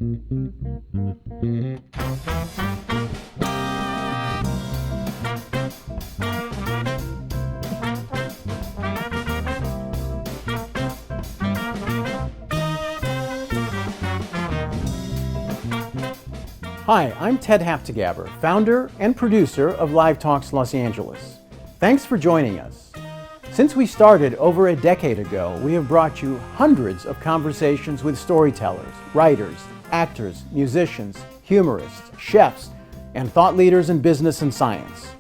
Hi, I'm Ted Haftagaber, founder and producer of Live Talks Los Angeles. Thanks for joining us. Since we started over a decade ago, we have brought you hundreds of conversations with storytellers, writers, actors, musicians, humorists, chefs, and thought leaders in business and science.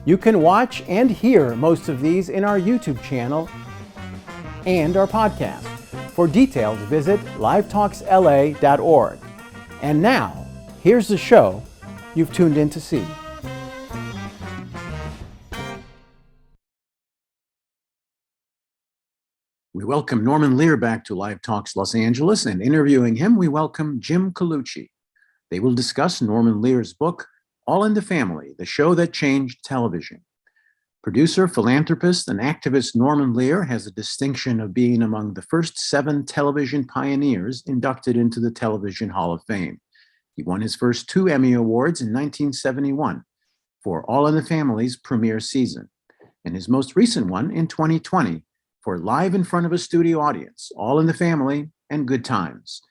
You can watch and hear most of these in our YouTube channel and our podcast. For details, visit livetalksla.org. And now, here's the show you've tuned in to see. We welcome Norman Lear back to Live Talks Los Angeles, and interviewing him, we welcome Jim Colucci. They will discuss Norman Lear's book, All in the Family, the show that changed television. Producer, philanthropist, and activist Norman Lear has the distinction of being among the first 7 television pioneers inducted into the Television Hall of Fame. He won his first 2 Emmy Awards in 1971 for All in the Family's premiere season, and his most recent one in 2020 for Live in Front of a Studio Audience, All in the Family and Good Times.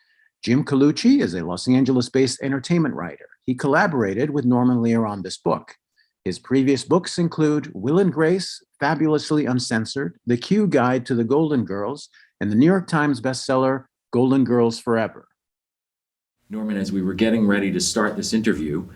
Jim Colucci is a Los Angeles-based entertainment writer. He collaborated with Norman Lear on this book. His previous books include Will and Grace, Fabulously Uncensored, The Q Guide to the Golden Girls, and the New York Times bestseller, Golden Girls Forever. Norman, as we were getting ready to start this interview,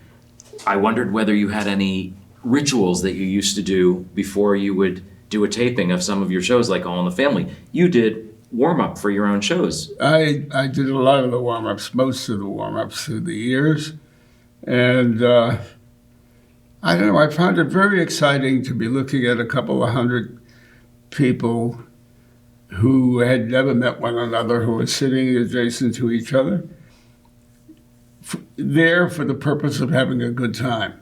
I wondered whether you had any rituals that you used to do before you would do a taping of some of your shows, like All in the Family. You did warm-up for your own shows. I did a lot of the warm-ups, most of the warm-ups through the years. And I don't know, I found it very exciting to be looking at a couple of hundred people who had never met one another, who were sitting adjacent to each other, there for the purpose of having a good time.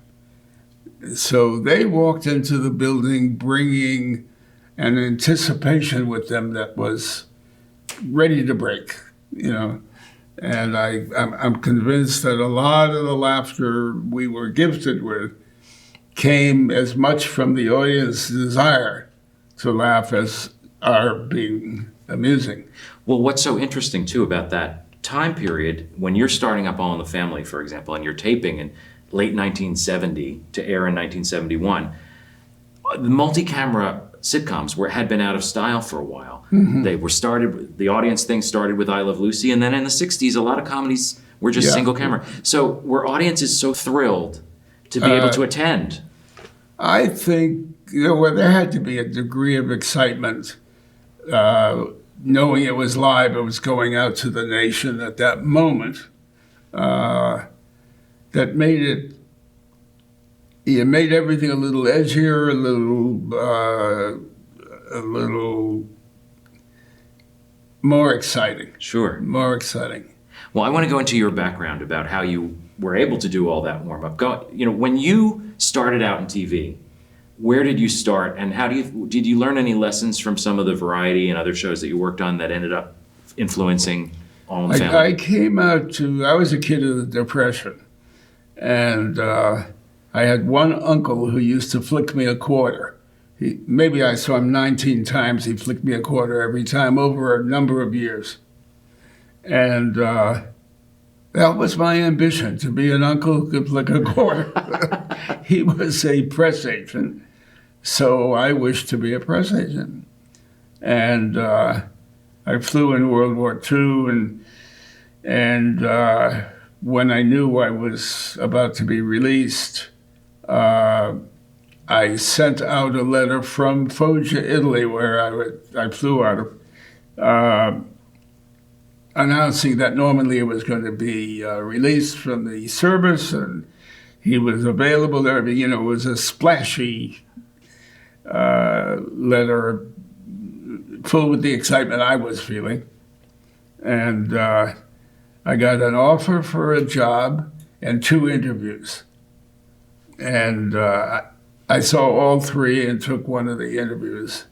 So they walked into the building bringing an anticipation with them that was ready to break, you know. And I'm convinced that a lot of the laughter we were gifted with came as much from the audience's desire to laugh as our being amusing. Well, what's so interesting, too, about that time period, when you're starting up All in the Family, for example, and you're taping in late 1970 to air in 1971, the multi-camera sitcoms had been out of style for a while. Mm-hmm. The audience thing started with I Love Lucy, and then in the 60s, a lot of comedies were just single camera. So were audiences so thrilled to be able to attend? I think, well, there had to be a degree of excitement, knowing it was live, it was going out to the nation at that moment, that made everything a little edgier, a little more exciting. Sure. More exciting. Well, I want to go into your background about how you were able to do all that warm-up. When you started out in TV, where did you start, and did you learn any lessons from some of the variety and other shows that you worked on that ended up influencing All in the Family? I was a kid of the Depression, and I had one uncle who used to flick me a quarter. Maybe I saw him 19 times. He flicked me a quarter every time over a number of years. And that was my ambition, to be an uncle who could flick a quarter. He was a press agent, so I wished to be a press agent. And I flew in World War II, and when I knew I was about to be released, I sent out a letter from Foggia, Italy, where I flew out of, announcing that Norman Lear was going to be released from the service, and he was available there. It was a splashy letter, full with the excitement I was feeling. And I got an offer for a job and 2 interviews. And I saw all 3 and took one of the interviews.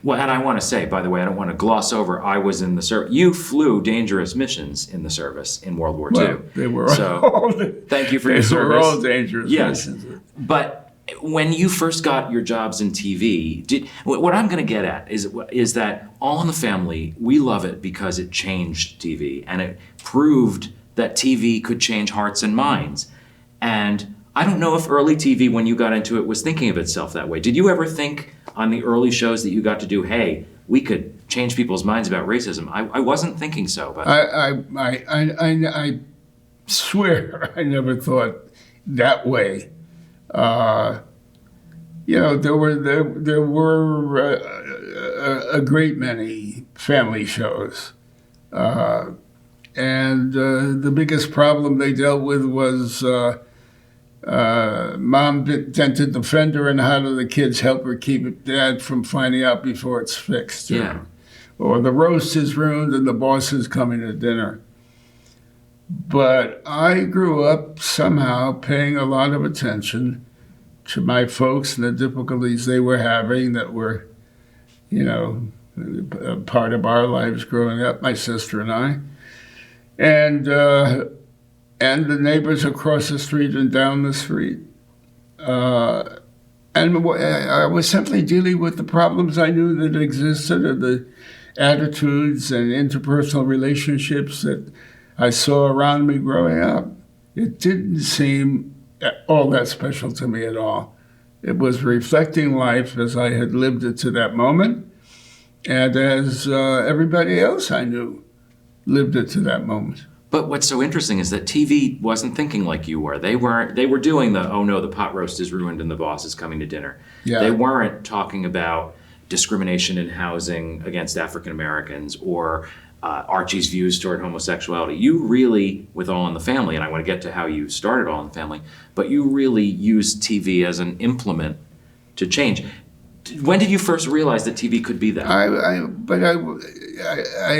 Well, and I want to say, by the way, I don't want to gloss over, I was in the service. You flew dangerous missions in the service in World War II. Well, they were so all, thank you for your service. They were all dangerous yes. missions. But when you first got your jobs in TV, what I'm going to get at is that All in the Family, we love it because it changed TV, and it proved that TV could change hearts and minds. And I don't know if early TV, when you got into it, was thinking of itself that way. Did you ever think on the early shows that you got to do, hey, we could change people's minds about racism? I wasn't thinking so. But I swear I never thought that way. There were a great many family shows. And the biggest problem they dealt with was mom dented the fender, and how do the kids help her keep dad from finding out before it's fixed? Yeah. Or the roast is ruined and the boss is coming to dinner. But I grew up somehow paying a lot of attention to my folks and the difficulties they were having that were, a part of our lives growing up, my sister and I. And the neighbors across the street and down the street. And I was simply dealing with the problems I knew that existed, and the attitudes and interpersonal relationships that I saw around me growing up. It didn't seem all that special to me at all. It was reflecting life as I had lived it to that moment, and as everybody else I knew lived it to that moment. But what's so interesting is that TV wasn't thinking like you were. They were doing the, oh no, the pot roast is ruined and the boss is coming to dinner. Yeah. They weren't talking about discrimination in housing against African Americans or Archie's views toward homosexuality. You really, with All in the Family, and I want to get to how you started All in the Family, but you really used TV as an implement to change. When did you first realize that TV could be that?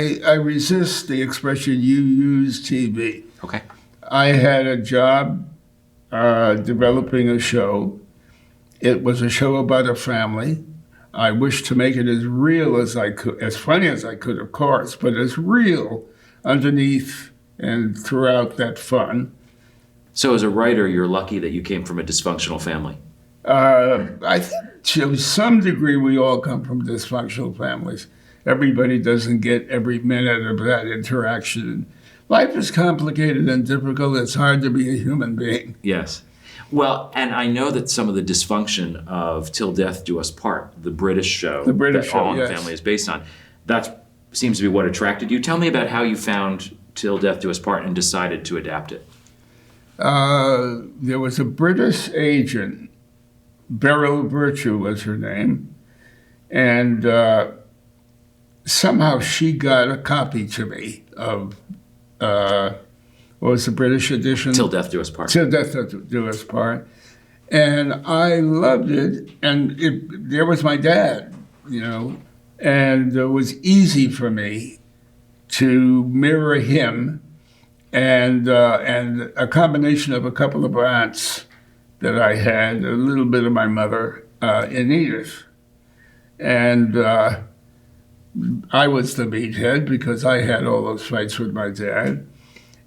I resist the expression you use TV. Okay. I had a job developing a show. It was a show about a family. I wished to make it as real as I could, as funny as I could, of course, but as real underneath and throughout that fun. So as a writer, you're lucky that you came from a dysfunctional family. I think to some degree we all come from dysfunctional families. Everybody doesn't get every minute of that interaction. Life is complicated and difficult. It's hard to be a human being. Yes. Well, and I know that some of the dysfunction of Till Death Do Us Part, the British show that All in the Family is based on, that seems to be what attracted you. Tell me about how you found Till Death Do Us Part and decided to adapt it. There was a British agent, Beryl Virtue was her name, and somehow she got a copy to me of, what was the British edition? Till Death Do Us Part. Till Death Do Us Part. And I loved it, and there was my dad, and it was easy for me to mirror him and a combination of a couple of aunts that I had, a little bit of my mother, in Edith. And I was the meathead because I had all those fights with my dad.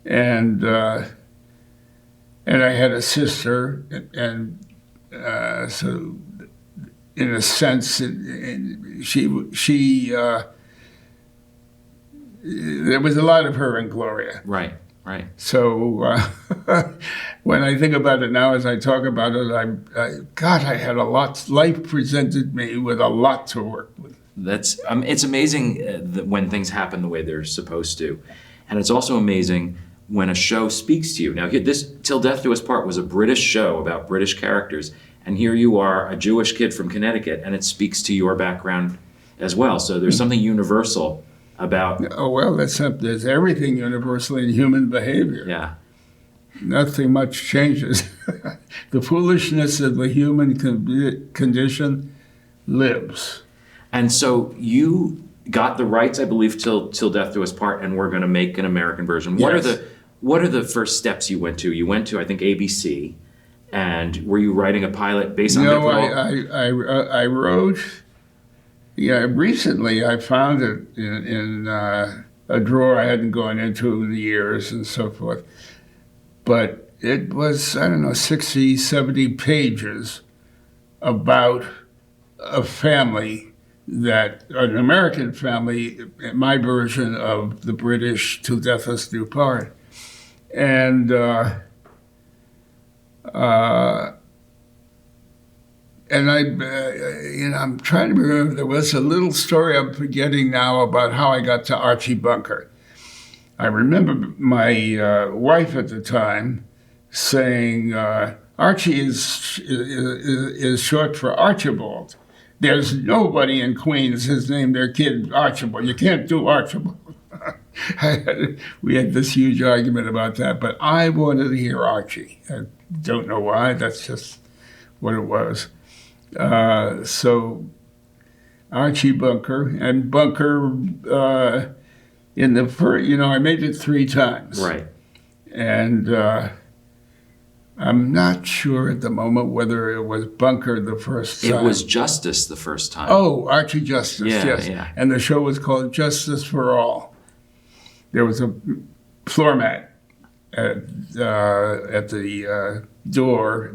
And I had a sister, and so in a sense, she there was a lot of her in Gloria. Right. So when I think about it now, as I talk about it, I had a lot. Life presented me with a lot to work with. That's it's amazing that when things happen the way they're supposed to, and it's also amazing when a show speaks to you. Now, this Till Death Do Us Part was a British show about British characters, and here you are, a Jewish kid from Connecticut, and it speaks to your background as well. So there's something universal about. Oh well, there's everything universal in human behavior. Yeah. Nothing much changes. The foolishness of the human condition lives. And so you got the rights, I believe, till Death Do Us Part, and we're going to make an American version. Yes. What are the first steps you went to? You went to, I think, ABC, and were you writing a pilot based on? No, I wrote Yeah, recently I found it in a drawer I hadn't gone into in years and so forth. But it was, I don't know, 60, 70 pages about a family an American family, my version of the British Till Death Us Do Part. And I'm trying to remember, there was a little story I'm forgetting now about how I got to Archie Bunker. I remember my wife at the time saying, Archie is short for Archibald. There's nobody in Queens has named their kid Archibald. You can't do Archibald. We had this huge argument about that, but I wanted to hear Archie. I don't know why, that's just what it was. So Archie Bunker, and Bunker in the first, I made it 3 times. Right. And I'm not sure at the moment whether it was Bunker the first time. It was Justice the first time. Oh, Archie Justice, yes. Yeah. And the show was called Justice for All. There was a floor mat at the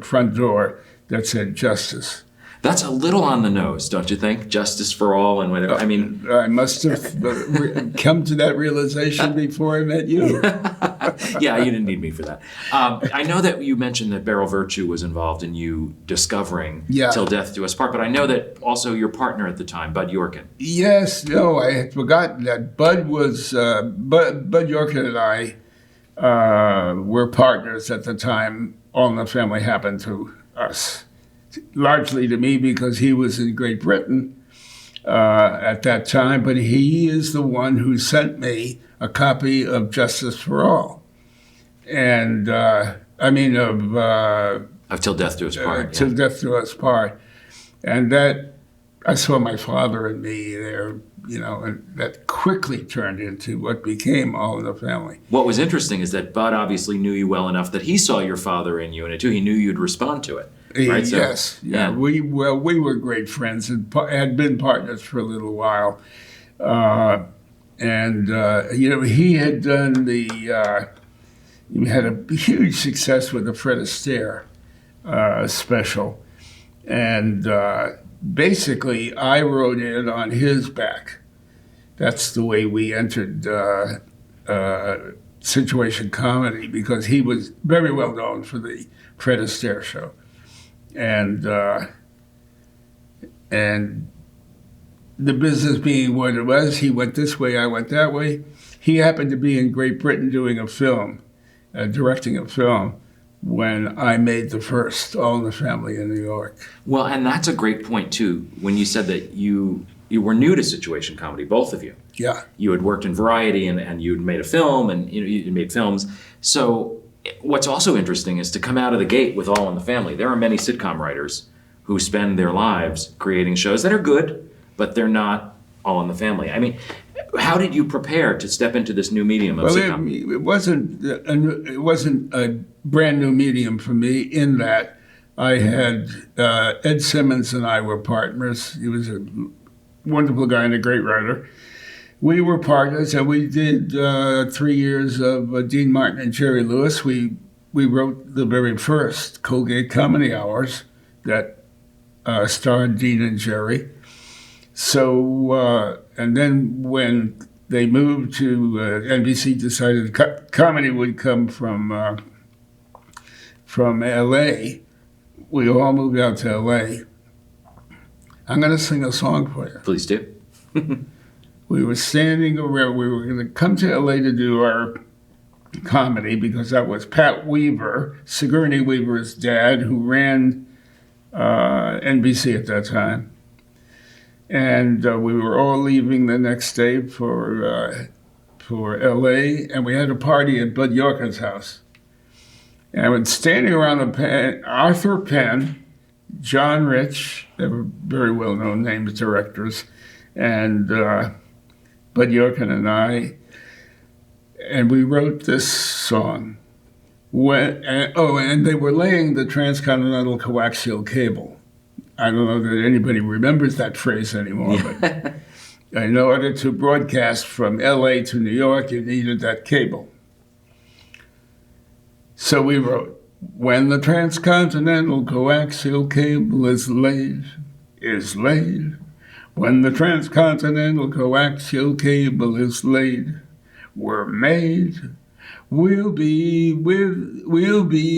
front door, that said Justice. That's a little on the nose, don't you think? Justice for all and whatever. I mean, I must have come to that realization before I met you. Yeah, you didn't need me for that. I know that you mentioned that Beryl Virtue was involved in you discovering Till Death Do Us Part, but I know that also your partner at the time, Bud Yorkin. Yes, no, I had forgotten that. Bud Yorkin and I were partners at the time All in the Family happened to us. Largely to me because he was in Great Britain at that time, but he is the one who sent me a copy of Justice for All. And of Till Death Do Us Part. Till Death Do Us Part. And that, I saw my father and me there, and that quickly turned into what became All in the Family. What was interesting is that Bud obviously knew you well enough that he saw your father in you in it too. He knew you'd respond to it. Right? Yes, yeah. We were great friends and had been partners for a little while. He had done he had a huge success with the Fred Astaire special. And basically, I wrote in on his back. That's the way we entered situation comedy, because he was very well known for the Fred Astaire show. And the business being what it was, he went this way, I went that way. He happened to be in Great Britain doing a film, directing a film, when I made the first All in the Family in New York. Well, and that's a great point, too, when you said that you were new to situation comedy, both of you. Yeah. You had worked in Variety and you'd made a film and you made films. So what's also interesting is to come out of the gate with All in the Family. There are many sitcom writers who spend their lives creating shows that are good, but they're not All in the Family. I mean, how did you prepare to step into this new medium of sitcom? It wasn't a brand new medium for me in that I had Ed Simmons and I were partners. He was a wonderful guy and a great writer. We were partners, and we did 3 years of Dean Martin and Jerry Lewis. We wrote the very first Colgate Comedy Hours that starred Dean and Jerry. So, and then when they moved to NBC, decided comedy would come from L.A. We all moved out to L.A. I'm going to sing a song for you. Please do. We were standing around, we were going to come to LA to do our comedy because that was Pat Weaver, Sigourney Weaver's dad, who ran NBC at that time. And we were all leaving the next day for LA, and we had a party at Bud Yorkin's house. And I was standing around the pen, Arthur Penn, John Rich, they were very well-known names, directors, and Bud Yorkin and I, and we wrote this song. And they were laying the transcontinental coaxial cable I don't know that anybody remembers that phrase anymore, but in order to broadcast from LA to New York, you needed that cable. So we wrote, when the transcontinental coaxial cable is laid, when the transcontinental coaxial cable is laid, we're made. We'll be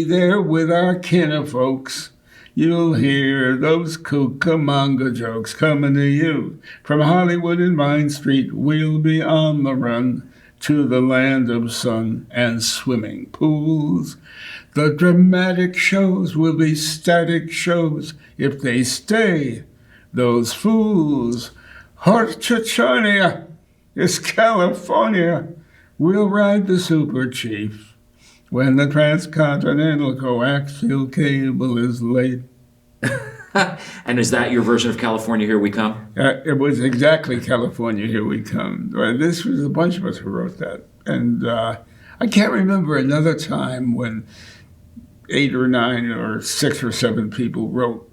there with our kinfolks. You'll hear those Cucamonga jokes coming to you from Hollywood and Vine Street. We'll be on the run to the land of sun and swimming pools. The dramatic shows will be static shows if they stay. Those fools, Horchachania is California. We'll ride the Super Chief when the transcontinental coaxial cable is laid. And is that your version of California, Here We Come? It was exactly California, Here We Come. This was a bunch of us who wrote that. And I can't remember another time when 8 or 9 or 6 or 7 people wrote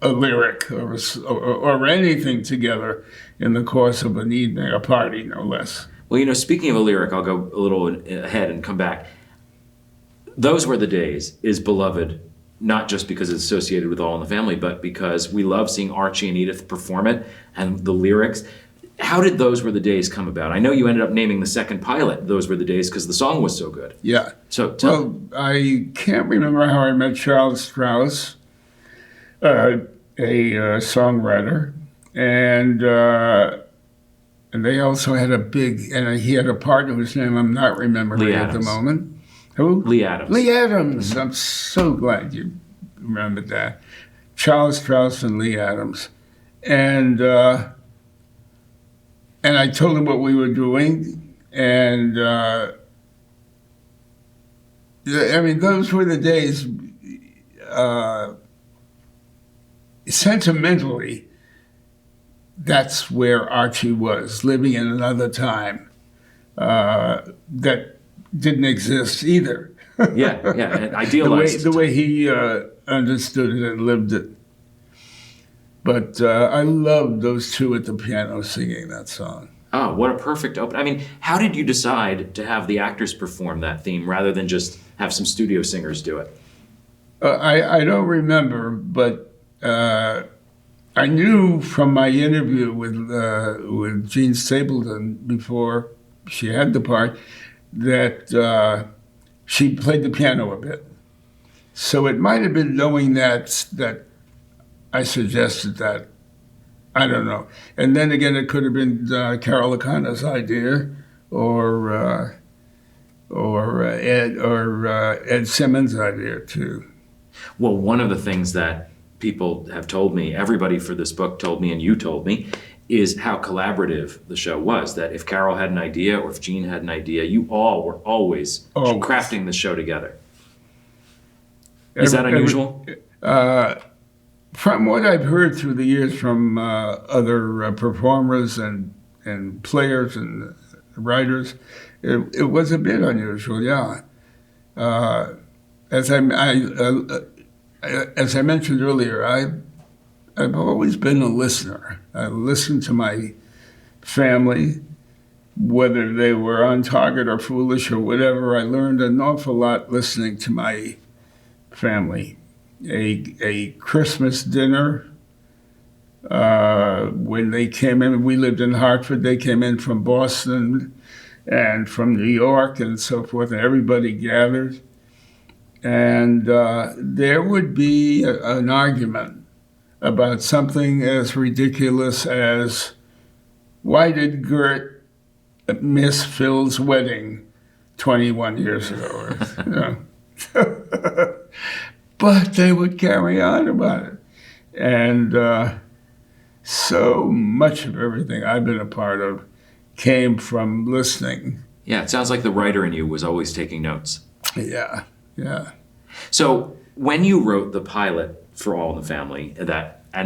a lyric or anything together in the course of an evening, a party, no less. Well, speaking of a lyric, I'll go a little ahead and come back. Those Were the Days is beloved, not just because it's associated with All in the Family, but because we love seeing Archie and Edith perform it and the lyrics. How did Those Were the Days come about? I know you ended up naming the second pilot Those Were the Days because the song was so good. Yeah. So I can't remember how I met Charles Strauss, a songwriter, and they also had he had a partner whose name I'm not remembering at the moment. Who? Lee Adams. Lee Adams. I'm so glad you remembered that. Charles Strauss and Lee Adams. And I told him what we were doing. And those were the days, sentimentally, that's where Archie was, living in another time that didn't exist either. Yeah, and idealized. The way he understood it and lived it. But I loved those two at the piano singing that song. Oh, what a perfect open. How did you decide to have the actors perform that theme rather than just have some studio singers do it? I don't remember, but I knew from my interview with Jean Stapleton before she had the part that she played the piano a bit. So it might have been knowing that I suggested that. I don't know. And then again, it could have been Carroll O'Connor's idea, or Ed Simmons' idea too. Well, one of the things that people have told me, everybody for this book told me, and you told me, is how collaborative the show was. That if Carroll had an idea or if Jean had an idea, you all were always crafting the show together. Is that unusual? From what I've heard through the years from other performers and players and writers, it was a bit unusual, yeah. As I mentioned earlier, I've always been a listener. I listened to my family, whether they were on target or foolish or whatever. I learned an awful lot listening to my family. A Christmas dinner, when they came in, we lived in Hartford, they came in from Boston and from New York and so forth, and everybody gathered. And there would be an argument about something as ridiculous as, why did Gert miss Phil's wedding 21 years ago? But they would carry on about it. And so much of everything I've been a part of came from listening. Yeah, it sounds like the writer in you was always taking notes. Yeah. So when you wrote the pilot for All in the Family, and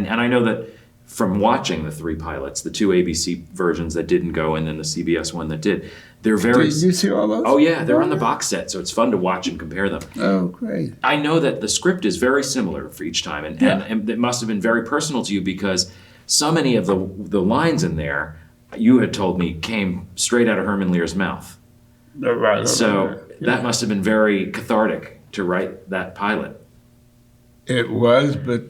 I know that from watching the 3 pilots, the 2 ABC versions that didn't go and then the CBS one that did, They're very. Did you see all those? Oh yeah, they're on the box set, so it's fun to watch and compare them. Oh, great. I know that the script is very similar for each time, and it must have been very personal to you because so many of the lines in there, you had told me, came straight out of Herman Lear's mouth. Right. So that must have been very cathartic to write that pilot. It was, but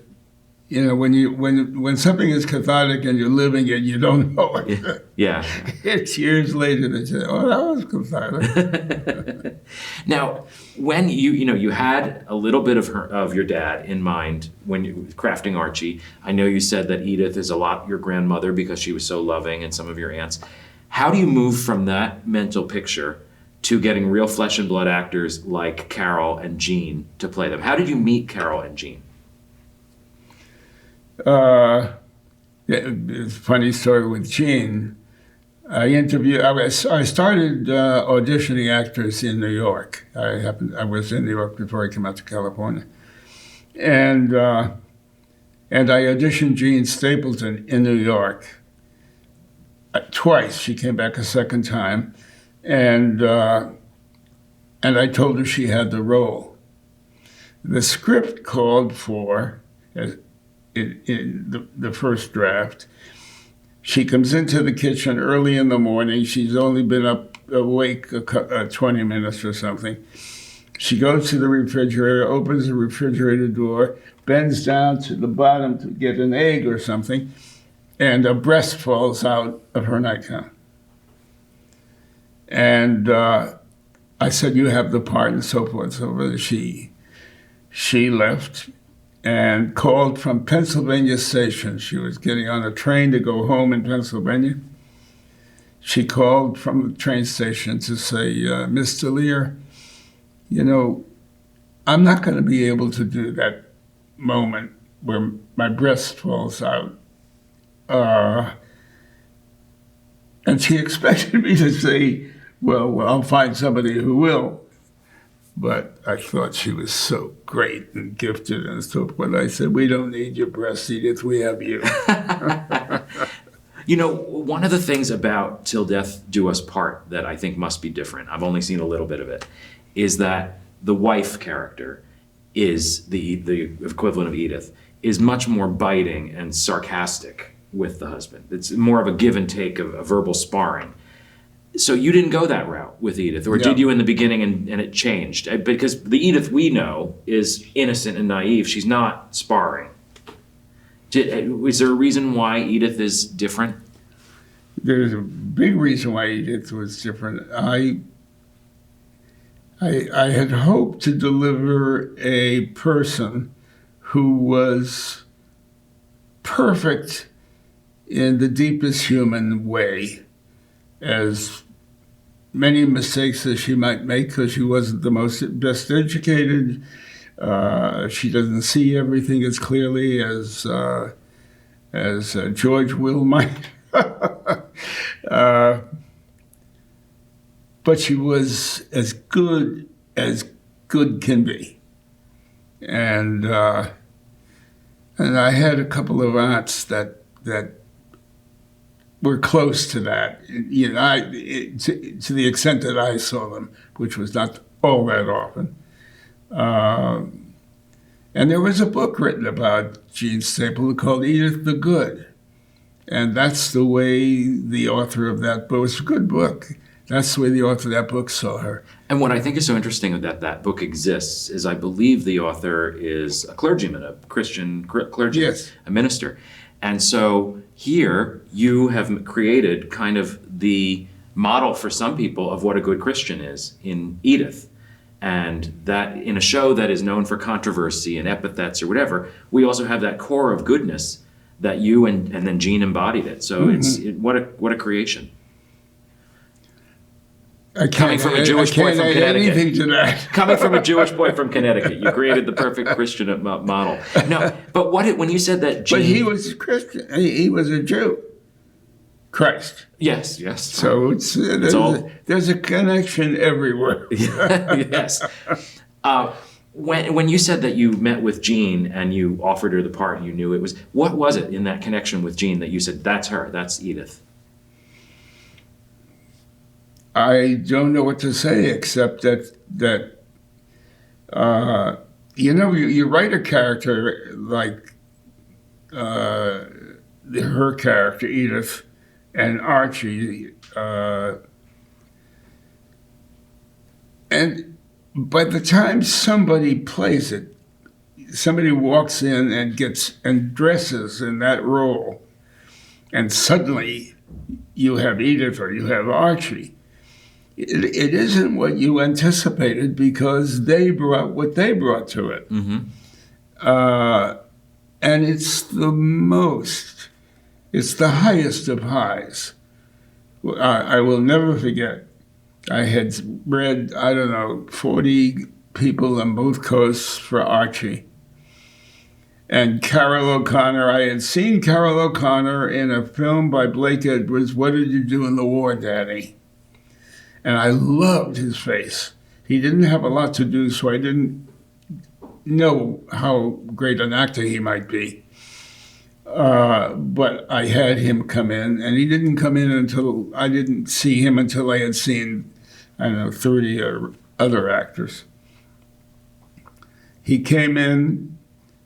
when something is cathartic and you're living it, you don't know it. Yeah. It's years later that you say, "Oh, that was cathartic." Now, when you had a little bit of your dad in mind when you crafting Archie. I know you said that Edith is a lot your grandmother because she was so loving, and some of your aunts. How do you move from that mental picture to getting real flesh and blood actors like Carroll and Jean to play them? How did you meet Carroll and Jean? It's a funny story with Jean. I started auditioning actors in New York. I was in New York before I came out to California, and I auditioned Jean Stapleton in New York twice. She came back a second time, and I told her she had the role. The script called for, in the first draft, she comes into the kitchen early in the morning. She's only been awake 20 minutes or something. She goes to the refrigerator, opens the refrigerator door, bends down to the bottom to get an egg or something, and a breast falls out of her nightgown. And I said, "You have the part," and so forth. So she left and called from Pennsylvania Station. She was getting on a train to go home in Pennsylvania. She called from the train station to say, "Mr. Lear, I'm not going to be able to do that moment where my breast falls out." And she expected me to say, well, I'll find somebody who will. But I thought she was so great and gifted and so forth. I said, "We don't need your breast, Edith. We have you." One of the things about Till Death Do Us Part that I think must be different, I've only seen a little bit of it, is that the wife character is the equivalent of Edith, is much more biting and sarcastic with the husband. It's more of a give and take of a verbal sparring. So you didn't go that route with Edith, or did you in the beginning and it changed? Because the Edith we know is innocent and naive. She's not sparring. Is there a reason why Edith is different? There's a big reason why Edith was different. I had hoped to deliver a person who was perfect in the deepest human way, as many mistakes as she might make because she wasn't the best educated. She doesn't see everything as clearly as George Will might. But she was as good can be. And I had a couple of aunts that were close to that, to the extent that I saw them, which was not all that often. And there was a book written about Jean Stapleton called Edith the Good. And that's the way the author of that book, it's a good book, that's the way the author of that book saw her. And what I think is so interesting that book exists is I believe the author is a clergyman, a Christian clergyman, Yes. a minister. And so here you have created kind of the model for some people of what a good Christian is in Edith. And that in a show that is known for controversy and epithets or whatever, we also have that core of goodness that you and then Jean embodied it. So what a creation. Coming from a Jewish boy from Connecticut. Coming from a Jewish boy from Connecticut, you created the perfect Christian model. No, but when you said that Jean... But he was Christian. He was a Jew. Christ. Yes. So there's a connection everywhere. Yes. When you said that you met with Jean and you offered her the part and you knew it was, what was it in that connection with Jean that you said, that's her, that's Edith? I don't know what to say except that you write a character like her character Edith and Archie, and by the time somebody plays it, somebody walks in and dresses in that role, and suddenly you have Edith or you have Archie. It isn't what you anticipated because they brought what they brought to it. Mm-hmm. And it's the highest of highs. I will never forget. I had read, 40 people on both coasts for Archie. And Carroll O'Connor, I had seen Carroll O'Connor in a film by Blake Edwards, What Did You Do in the War, Daddy? And I loved his face. He didn't have a lot to do, so I didn't know how great an actor he might be. But I had him come in, and he didn't come in until I didn't see him until I had seen, 30 or other actors. He came in,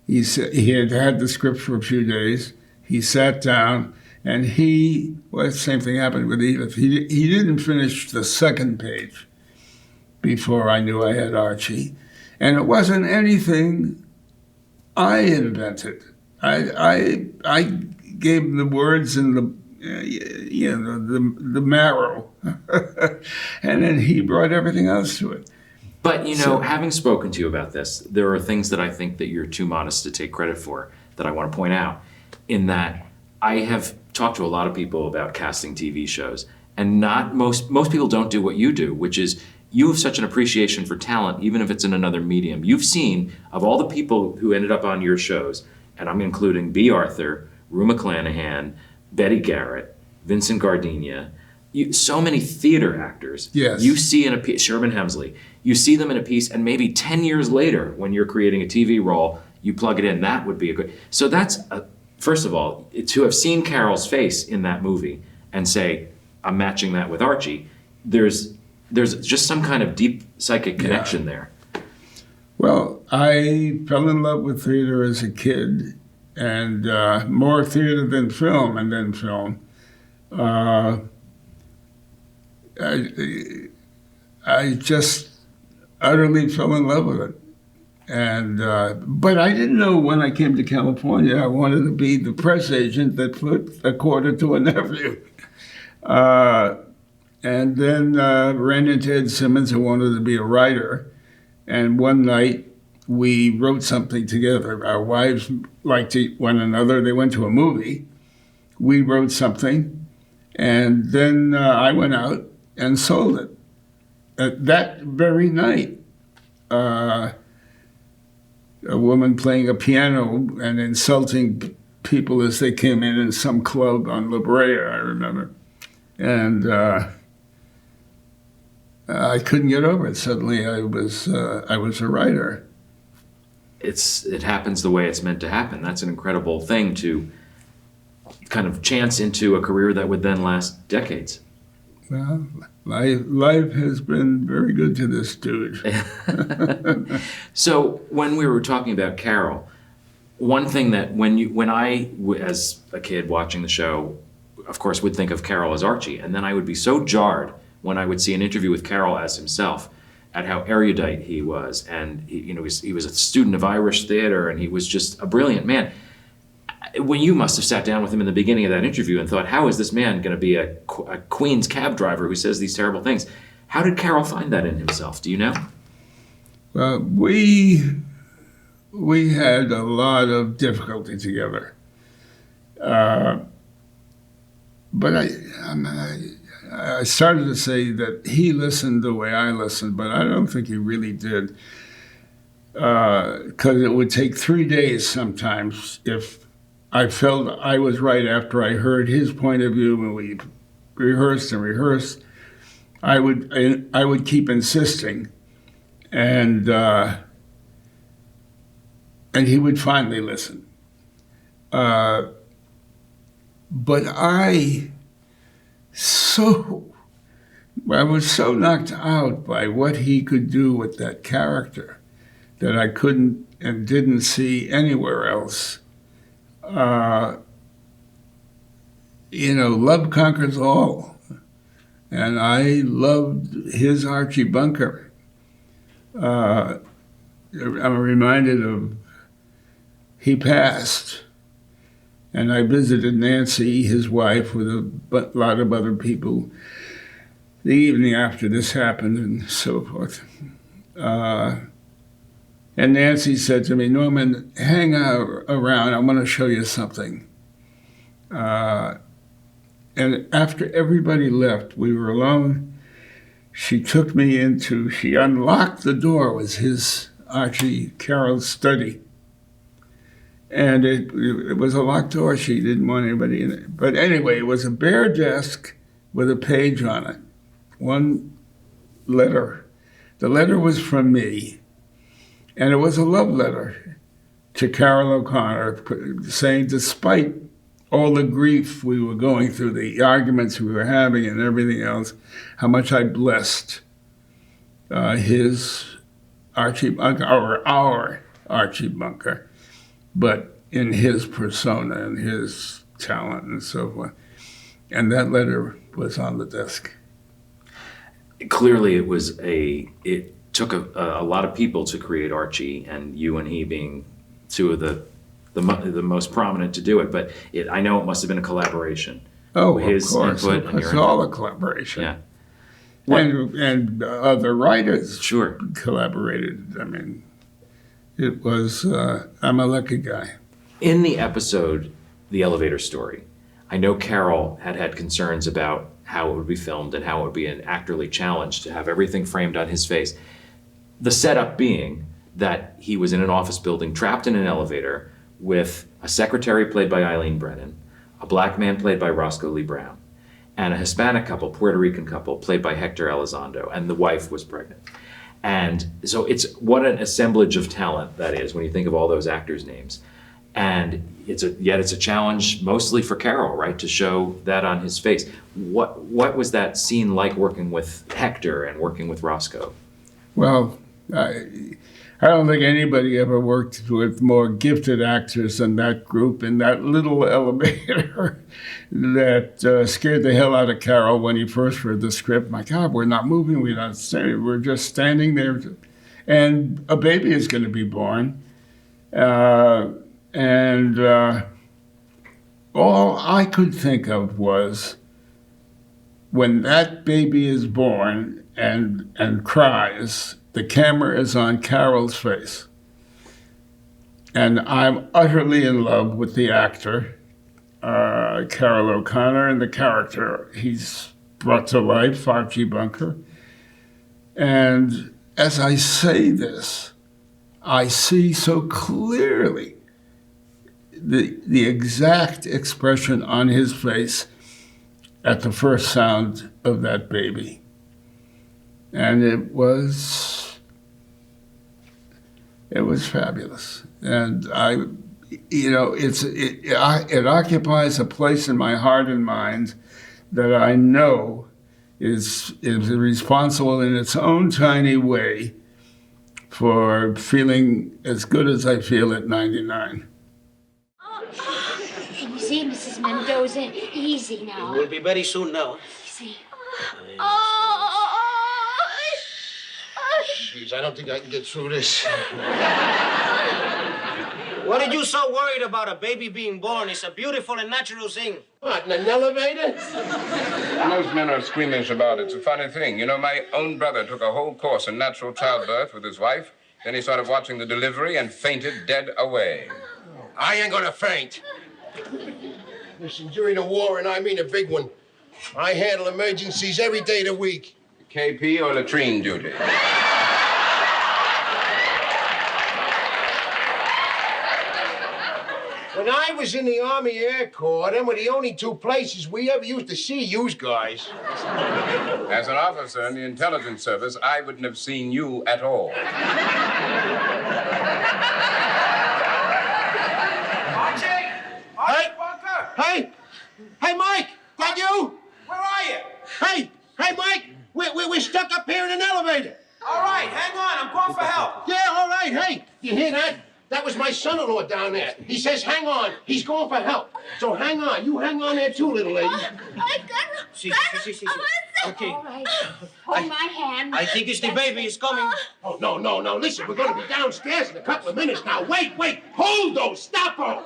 he had the script for a few days, he sat down, and the same thing happened with Edith. He didn't finish the second page before I knew I had Archie. And it wasn't anything I invented. I gave him the words and the marrow, and then he brought everything else to it. But, having spoken to you about this, there are things that I think that you're too modest to take credit for that I want to point out, in that I have talked to a lot of people about casting TV shows, and not most people don't do what you do, which is you have such an appreciation for talent, even if it's in another medium. You've seen, of all the people who ended up on your shows, and I'm including B. Arthur, Rue McClanahan, Betty Garrett, Vincent Gardenia, so many theater actors. Yes. You see in a piece, Sherman Hemsley, you see them in a piece, and maybe 10 years later, when you're creating a TV role, you plug it in. That would be a good. So that's, first of all, to have seen Carroll's face in that movie and say, I'm matching that with Archie, there's just some kind of deep psychic connection there. Well, I fell in love with theater as a kid, and more theater than film, and then film. I just utterly fell in love with it. And but I didn't know when I came to California I wanted to be the press agent that flipped a quarter to a nephew. And then ran into Ed Simmons, who wanted to be a writer. And one night we wrote something together. Our wives liked one another. They went to a movie. We wrote something. And then I went out and sold it. That very night, a woman playing a piano and insulting people as they came in some club on La Brea, I remember. And I couldn't get over it. Suddenly I was a writer. It happens the way it's meant to happen. That's an incredible thing to kind of chance into a career that would then last decades. Well, life has been very good to this dude. So when we were talking about Carroll, one thing that when I, as a kid watching the show, of course, would think of Carroll as Archie, and then I would be so jarred when I would see an interview with Carroll as himself at how erudite he was, and he was a student of Irish theater, and he was just a brilliant man. When you must have sat down with him in the beginning of that interview and thought, how is this man going to be a Queens cab driver who says these terrible things? How did Carroll find that in himself? Do you know? Well, we had a lot of difficulty together. But I started to say that he listened the way I listened, but I don't think he really did. Because it would take 3 days sometimes if I felt I was right after I heard his point of view, and we rehearsed and rehearsed. I would keep insisting, and he would finally listen. But I so I was so knocked out by what he could do with that character that I couldn't and didn't see anywhere else. Love conquers all. And I loved his Archie Bunker. I'm reminded of, he passed, and I visited Nancy, his wife, with a lot of other people the evening after this happened and so forth. And Nancy said to me, Norman, hang out around, I want to show you something. And after everybody left, we were alone. She took me she unlocked the door. It was his, Archie, Carroll's study. And it was a locked door. She didn't want anybody in it. But anyway, it was a bare desk with a page on it. One letter. The letter was from me. And it was a love letter to Carroll O'Connor saying, despite all the grief we were going through, the arguments we were having and everything else, how much I blessed his Archie Bunker, or our Archie Bunker, but in his persona and his talent and so forth. And that letter was on the desk. Clearly it took a lot of people to create Archie, and you and he being two of the most prominent to do it, but I know it must have been a collaboration. Oh, his of course. input and It's your all input. a collaboration. Yeah. And other writers Sure. collaborated. I mean, it was, I'm a lucky guy. In the episode, The Elevator Story, I know Carroll had concerns about how it would be filmed and how it would be an actorly challenge to have everything framed on his face. The setup being that he was in an office building, trapped in an elevator, with a secretary played by Eileen Brennan, a black man played by Roscoe Lee Brown, and a Hispanic couple, Puerto Rican couple, played by Hector Elizondo, and the wife was pregnant. And so it's what an assemblage of talent that is when you think of all those actors' names. And it's a challenge mostly for Carroll, right, to show that on his face. What was that scene like working with Hector and working with Roscoe? Well, I don't think anybody ever worked with more gifted actors than that group in that little elevator that scared the hell out of Carroll when he first read the script. My God, we're not moving, we're not standing, we're just standing there. And a baby is going to be born. And all I could think of was when that baby is born and cries, the camera is on Carroll's face. And I'm utterly in love with the actor, Carroll O'Connor, and the character he's brought to life, Archie Bunker. And as I say this, I see so clearly the exact expression on his face at the first sound of that baby. And it was fabulous. And it occupies a place in my heart and mind that I know is responsible in its own tiny way for feeling as good as I feel at 99. Easy, Mrs. Mendoza. Easy now. We'll be very soon now. Easy. Jeez, I don't think I can get through this. What are you so worried about a baby being born? It's a beautiful and natural thing. What, in an elevator? Most men are squeamish about it. It's a funny thing. You know, my own brother took a whole course in natural childbirth with his wife. Then he started watching the delivery and fainted dead away. I ain't gonna faint. Listen, during a war, and I mean a big one, I handle emergencies every day of the week. KP or latrine duty? When I was in the Army Air Corps, them were the only two places we ever used to see you guys. As an officer in the intelligence service, I wouldn't have seen you at all. Archie! Hey, Mike! That you? Where are you? Hey, Mike! We're stuck up here in an elevator. All right, hang on. I'm calling for help. Yeah, all right. Hey, you hear that? That was my son-in-law down there. He says, hang on. He's going for help. So hang on. You hang on there too, little lady. See. Okay. All right. Hold my hand. I think it's the baby. It's coming. Oh, no. Listen, we're going to be downstairs in a couple of minutes now. Wait. Hold those. Stop them.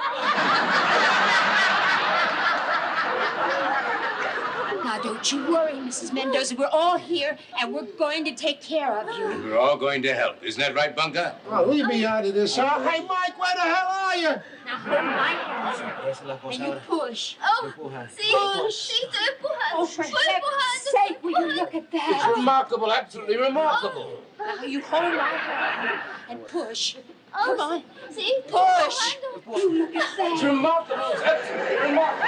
Now, don't you worry, Mrs. Mendoza. We're all here, and we're going to take care of you. We're all going to help. Isn't that right, Bunker? Oh, leave me out of this, huh? Hey, Mike, where the hell are you? Now, hold my hand. And you push. Oh, sí, estoy empujando. Oh, for heaven's sake, will you look at It's that? remarkable, absolutely remarkable. Now, you hold my hand and push. Come on. Sí, Push. empujando. You look at It's that. remarkable, it's absolutely remarkable.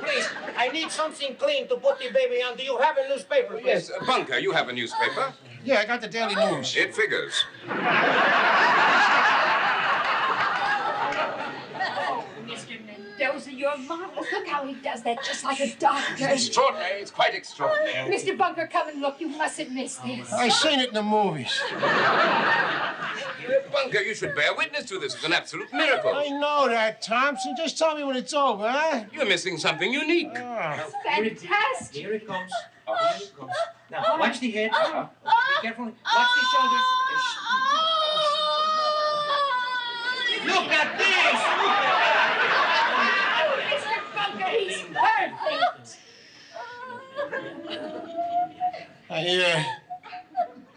Please, I need something clean to put the baby on. Do you have a newspaper, please? Yes, Bunker, you have a newspaper. Yeah, I got the Daily News. It figures. Mr. Mendoza, you're marvelous. Look how he does that, just like a doctor. Extraordinary. It's quite extraordinary. Mr. Bunker, come and look. You mustn't miss this. I seen it in the movies. Bunker, you should bear witness to this. It's an absolute miracle. I know that, Thompson. Just tell me when it's over, huh? You're missing something unique. Fantastic. Here it comes. Here it comes. Now, watch the head. Be careful. Watch the shoulders. Look at this! Mr. Bunker, he's perfect.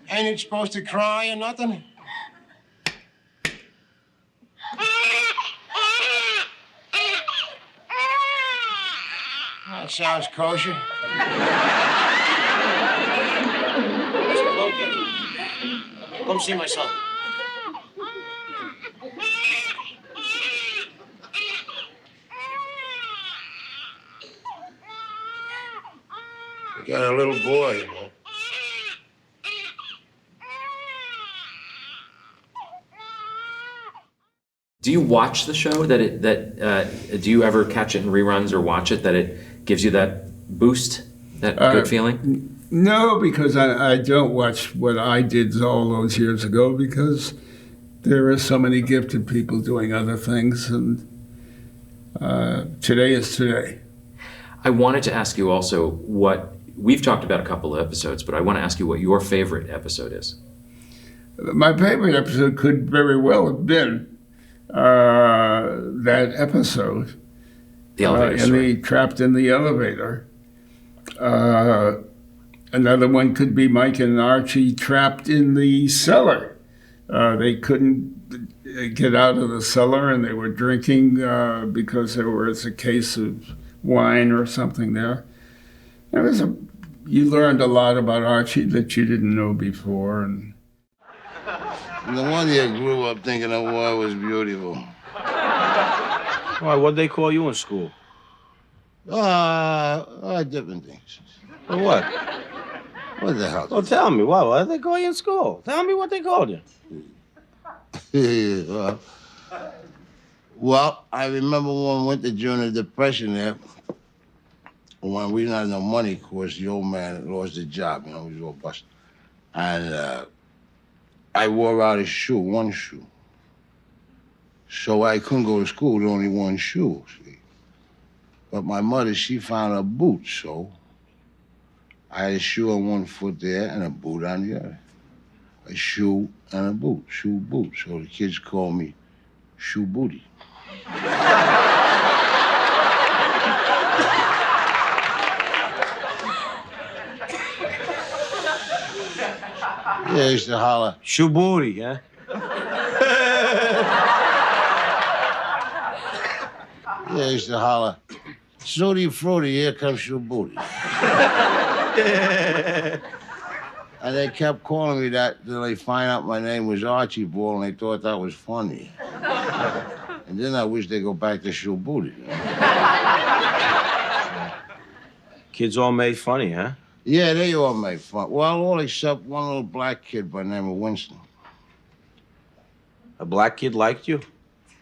Ain't it supposed to cry or nothing? That sounds kosher. Come see my son. You got a little boy, you know. Do you watch the show? Do you ever catch it in reruns or watch it that it gives you that boost, that good feeling? No, because I don't watch what I did all those years ago because there are so many gifted people doing other things, and today is today. I wanted to ask you also what we've talked about a couple of episodes, but I want to ask you what your favorite episode is. My favorite episode could very well have been that episode. The elevator story. Trapped in the elevator. Another one could be Mike and Archie trapped in the cellar. They couldn't get out of the cellar, and they were drinking because there was a case of wine or something there. You learned a lot about Archie that you didn't know before. And No wonder you grew up thinking the war was beautiful. Why, what'd they call you in school? Different things. For what? What the hell? Well, tell me, why'd they call you in school? Tell me what they called you. Well, I remember when we went to during the Depression there, when we didn't have no money, of course, the old man lost his job, he was all busted. And I wore out one shoe. So I couldn't go to school with only one shoe, see. But my mother, she found a boot, so I had a shoe on one foot there and a boot on the other. A shoe and a boot, shoe, boot. So the kids call me Shoe Booty. Yeah, I used to holler. Shoe booty, huh? Yeah, I used to holler. Snooty fruity, here comes Shoe Booty. And they kept calling me that till they find out my name was Archie Ball, and they thought that was funny. And then I wish they'd go back to Shoe Booty. Kids all made funny, huh? Yeah, they all made fun. Well, all except one little black kid by the name of Winston. A black kid liked you?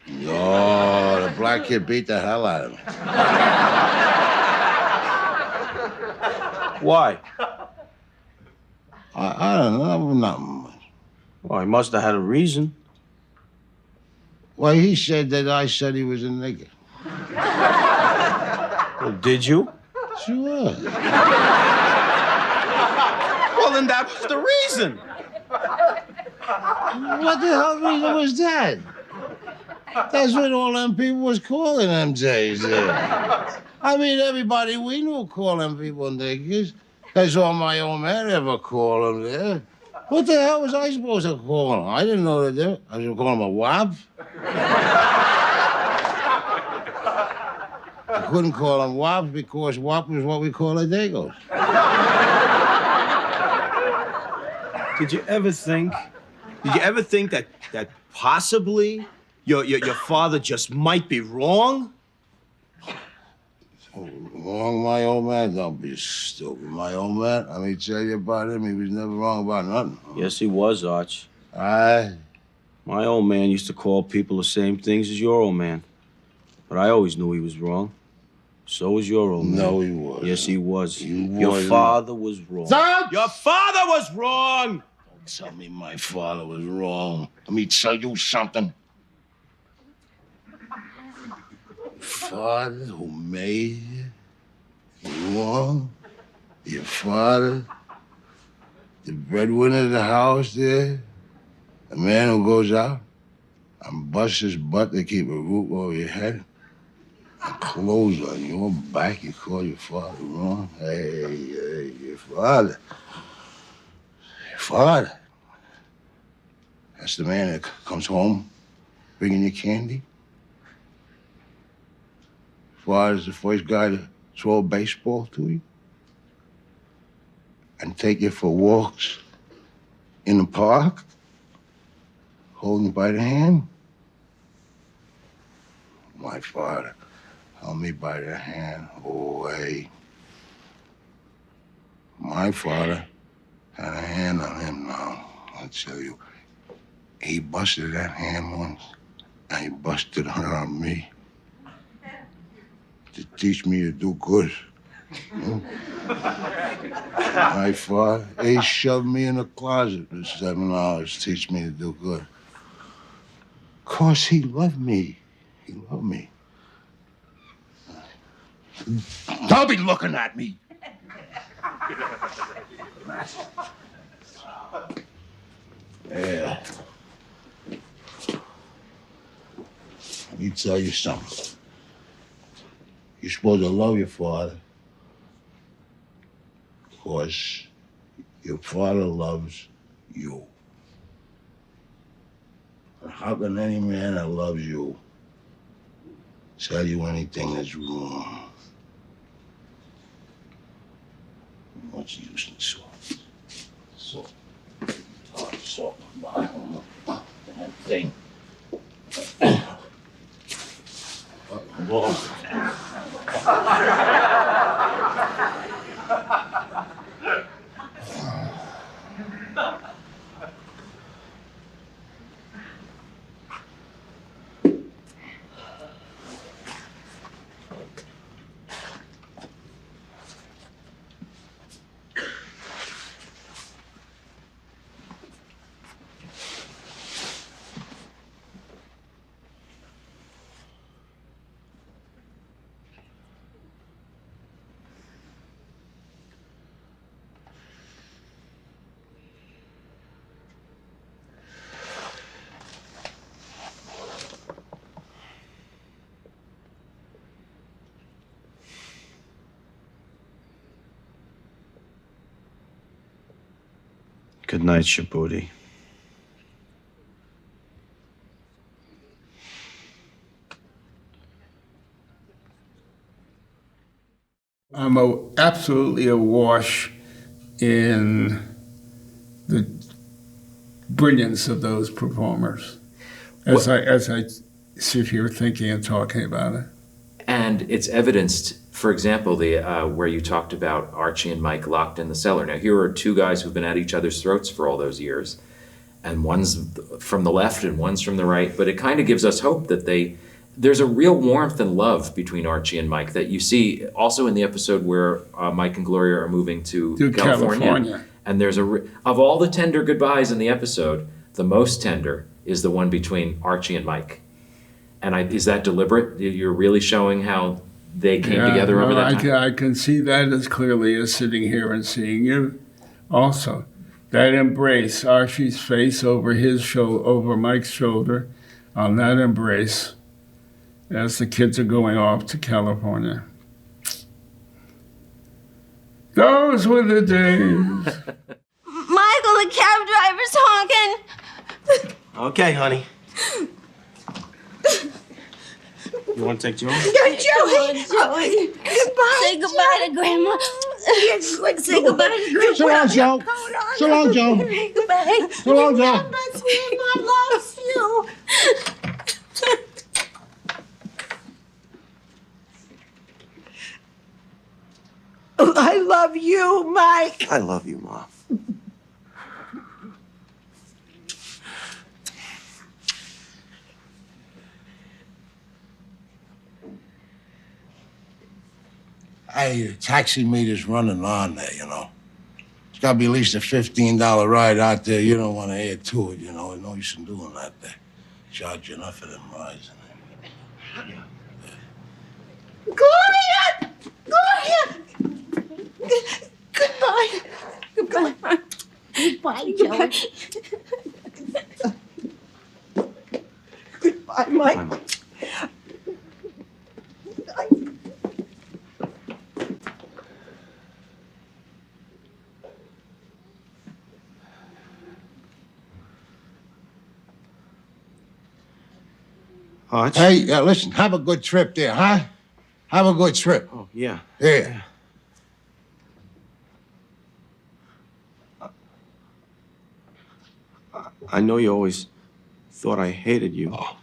No, the black kid beat the hell out of me. Why? I don't know, not much. Well, he must have had a reason. Well, he said that I said he was a nigger. Well, did you? Sure. Well, then that was the reason. What the hell reason was that? That's what all them people was calling them days. I mean, everybody we knew called them people niggas. That's all my old man ever called them there. What the hell was I supposed to call them? I didn't know that. I was going to call them a wop. I couldn't call them wops because wop was what we call a dagos. Did you ever think that possibly your father just might be wrong? Wrong, my old man? Don't be stupid, my old man. Let me tell you about him. He was never wrong about nothing. Yes, he was, Arch. Aye. My old man used to call people the same things as your old man. But I always knew he was wrong. So was your old man. No, he wasn't. Yes, he was. Your wasn't. father was wrong. Stop! Your father was wrong! Don't tell me my father was wrong. Let me tell you something. Father who made you wrong, your father, the breadwinner of the house there, the man who goes out and busts his butt to keep a roof over your head, and clothes on your back, you call your father wrong? Hey, your father. Your father. That's the man that comes home bringing you candy. Father's the first guy to throw a baseball to you and take you for walks in the park, holding you by the hand. My father held me by the hand. Oh, hey. My father had a hand on him now. I'll tell you. He busted that hand once, and he busted it on me. To teach me to do good. My father, he shoved me in a closet for 7 hours, teach me to do good. 'Cause he loved me. He loved me. Don't be looking at me. Yeah. Let me tell you something. You're supposed to love your father, 'cause your father loves you. And how can any man that loves you tell you anything that's wrong? What's the use in salt? Salt. Oh, salt. That thing. Whoa. Good night, Shabuti. I'm absolutely awash in the brilliance of those performers as I sit here thinking and talking about it. And it's evidenced, for example, the where you talked about Archie and Mike locked in the cellar. Now, here are two guys who've been at each other's throats for all those years, and one's from the left and one's from the right. But it kind of gives us hope that there's a real warmth and love between Archie and Mike that you see also in the episode where Mike and Gloria are moving to California. And there's of all the tender goodbyes in the episode, the most tender is the one between Archie and Mike. And is that deliberate? You're really showing how they came together over that time? I can see that as clearly as sitting here and seeing you. Also, that embrace, Archie's face over over Mike's shoulder, on that embrace, as the kids are going off to California. Those were the days. Michael, the cab driver's honking. Okay, honey. You want to take Joey? Joey. Goodbye. Say goodbye to Grandma. Yes, quick, say goodbye to Grandma. So long, Joe. So long, Joe. Goodbye. So long, Joe. Grandma loves you. I love you, Mike. I love you, Mom. Hey, the taxi meter's running on there, you know. It's got to be at least a $15 ride out there. You don't want to add to it, you know. No use in doing that there. Charge enough for them rides. Gloria! Goodbye. Goodbye. Goodbye, Joe. Goodbye, Mike. Arch? Hey, listen, have a good trip there, huh? Have a good trip. Oh, yeah. Yeah. I know you always thought I hated you. Oh.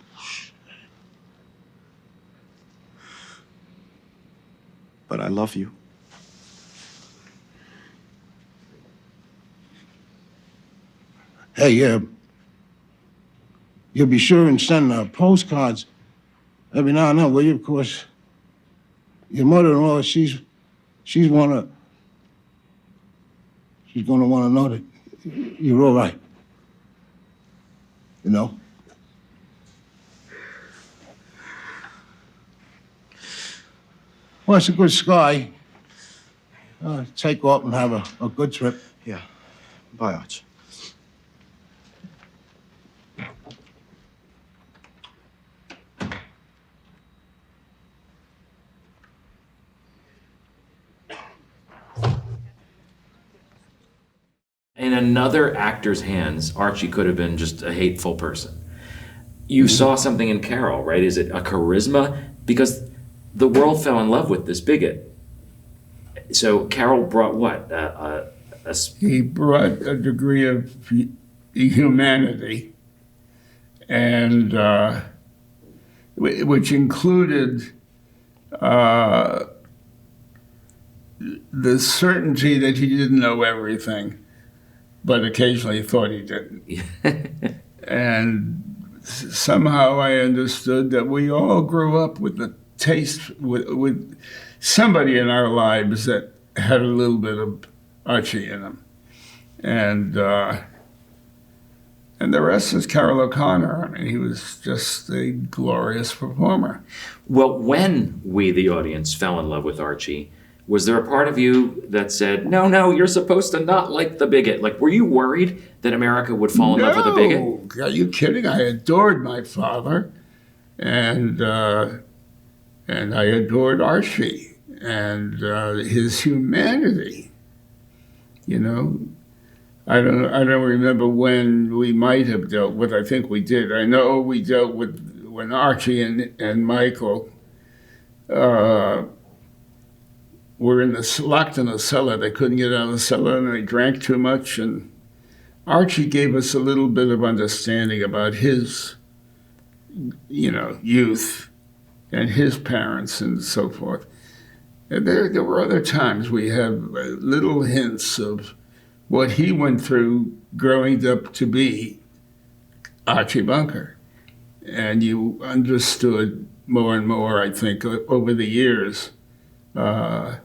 But I love you. Hey, you'll be sure and send postcards every now and then, will you? Of course, your mother-in-law, she's gonna want to know that you're all right. You know? Well, it's a good sky. Take off and have a good trip. Yeah. Bye, Arch. In another actor's hands, Archie could have been just a hateful person. You saw something in Carroll, right? Is it a charisma? Because the world fell in love with this bigot. So Carroll brought what? He brought a degree of humanity, and which included the certainty that he didn't know everything, but occasionally thought he didn't. And somehow I understood that we all grew up with the taste, with somebody in our lives that had a little bit of Archie in him. And the rest is Carroll O'Connor. I mean, he was just a glorious performer. Well, when we, the audience, fell in love with Archie, was there a part of you that said, no, you're supposed to not like the bigot? Like, were you worried that America would fall in love with a bigot? Are you kidding? I adored my father, and I adored Archie and his humanity. You know, I don't remember when we might have dealt with. I think we did. I know we dealt with when Archie and Michael were locked in a cellar. They couldn't get out of the cellar, and they drank too much. And Archie gave us a little bit of understanding about his, youth and his parents and so forth. And there were other times we have little hints of what he went through growing up to be Archie Bunker. And you understood more and more, I think, over the years, how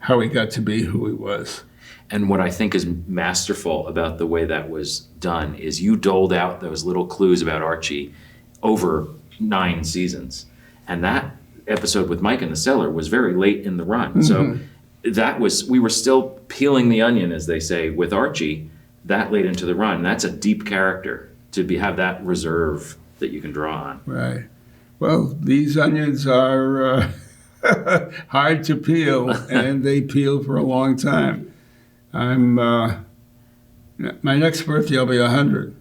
he got to be who he was. And what I think is masterful about the way that was done is you doled out those little clues about Archie over 9 seasons. And that episode with Mike in the cellar was very late in the run. So we were still peeling the onion, as they say, with Archie that late into the run. That's a deep character to have that reserve that you can draw on. Right. Well, these onions are hard to peel, and they peel for a long time. My next birthday, I'll be 100.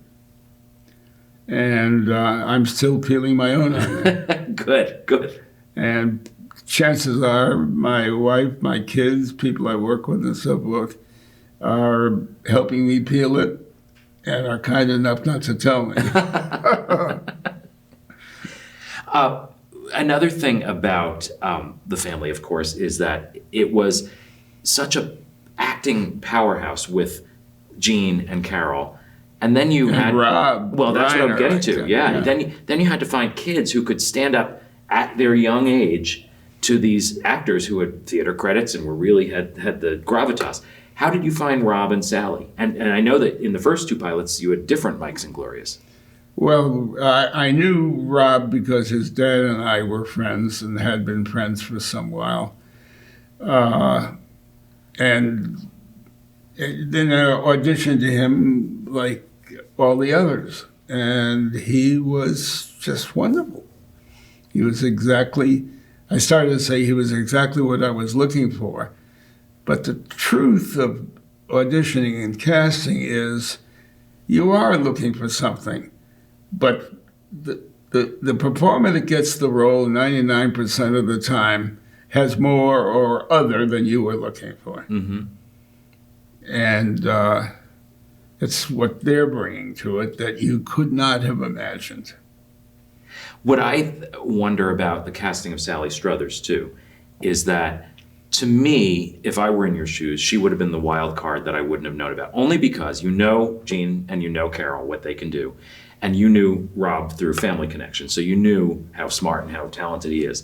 And I'm still peeling my own onion. Good. And chances are my wife, my kids, people I work with and so forth are helping me peel it and are kind enough not to tell me. Another thing about the family, of course, is that it was such a acting powerhouse with Gene and Carroll. And then you had Rob. Well, that's what I'm Reiner, getting to. like, Yeah. Then you had to find kids who could stand up at their young age to these actors who had theater credits and were really had the gravitas. How did you find Rob and Sally? And I know that in the first 2 pilots you had different Mikes and Glorias. Well, I knew Rob because his dad and I were friends and had been friends for some while. And then I auditioned to him like all the others. And he was just wonderful. He was I started to say he was exactly what I was looking for. But the truth of auditioning and casting is you are looking for something. But the performer that gets the role 99% of the time has more or other than you were looking for. Mm-hmm. And it's what they're bringing to it that you could not have imagined. What I wonder about the casting of Sally Struthers, too, is that, to me, if I were in your shoes, she would have been the wild card that I wouldn't have known about. Only because you know Gene and you know Carroll, what they can do. And you knew Rob through family connection, so you knew how smart and how talented he is.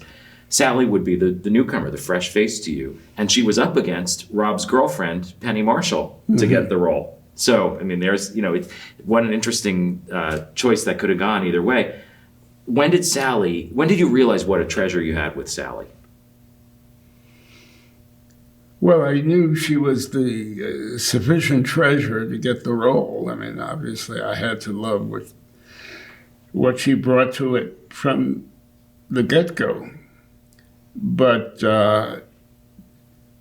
Sally would be the newcomer, the fresh face to you. And she was up against Rob's girlfriend, Penny Marshall, to get the role. So, I mean, there's, what an interesting choice that could have gone either way. When did you realize what a treasure you had with Sally? Well, I knew she was the sufficient treasure to get the role. I mean, obviously, I had to love what she brought to it from the get-go. But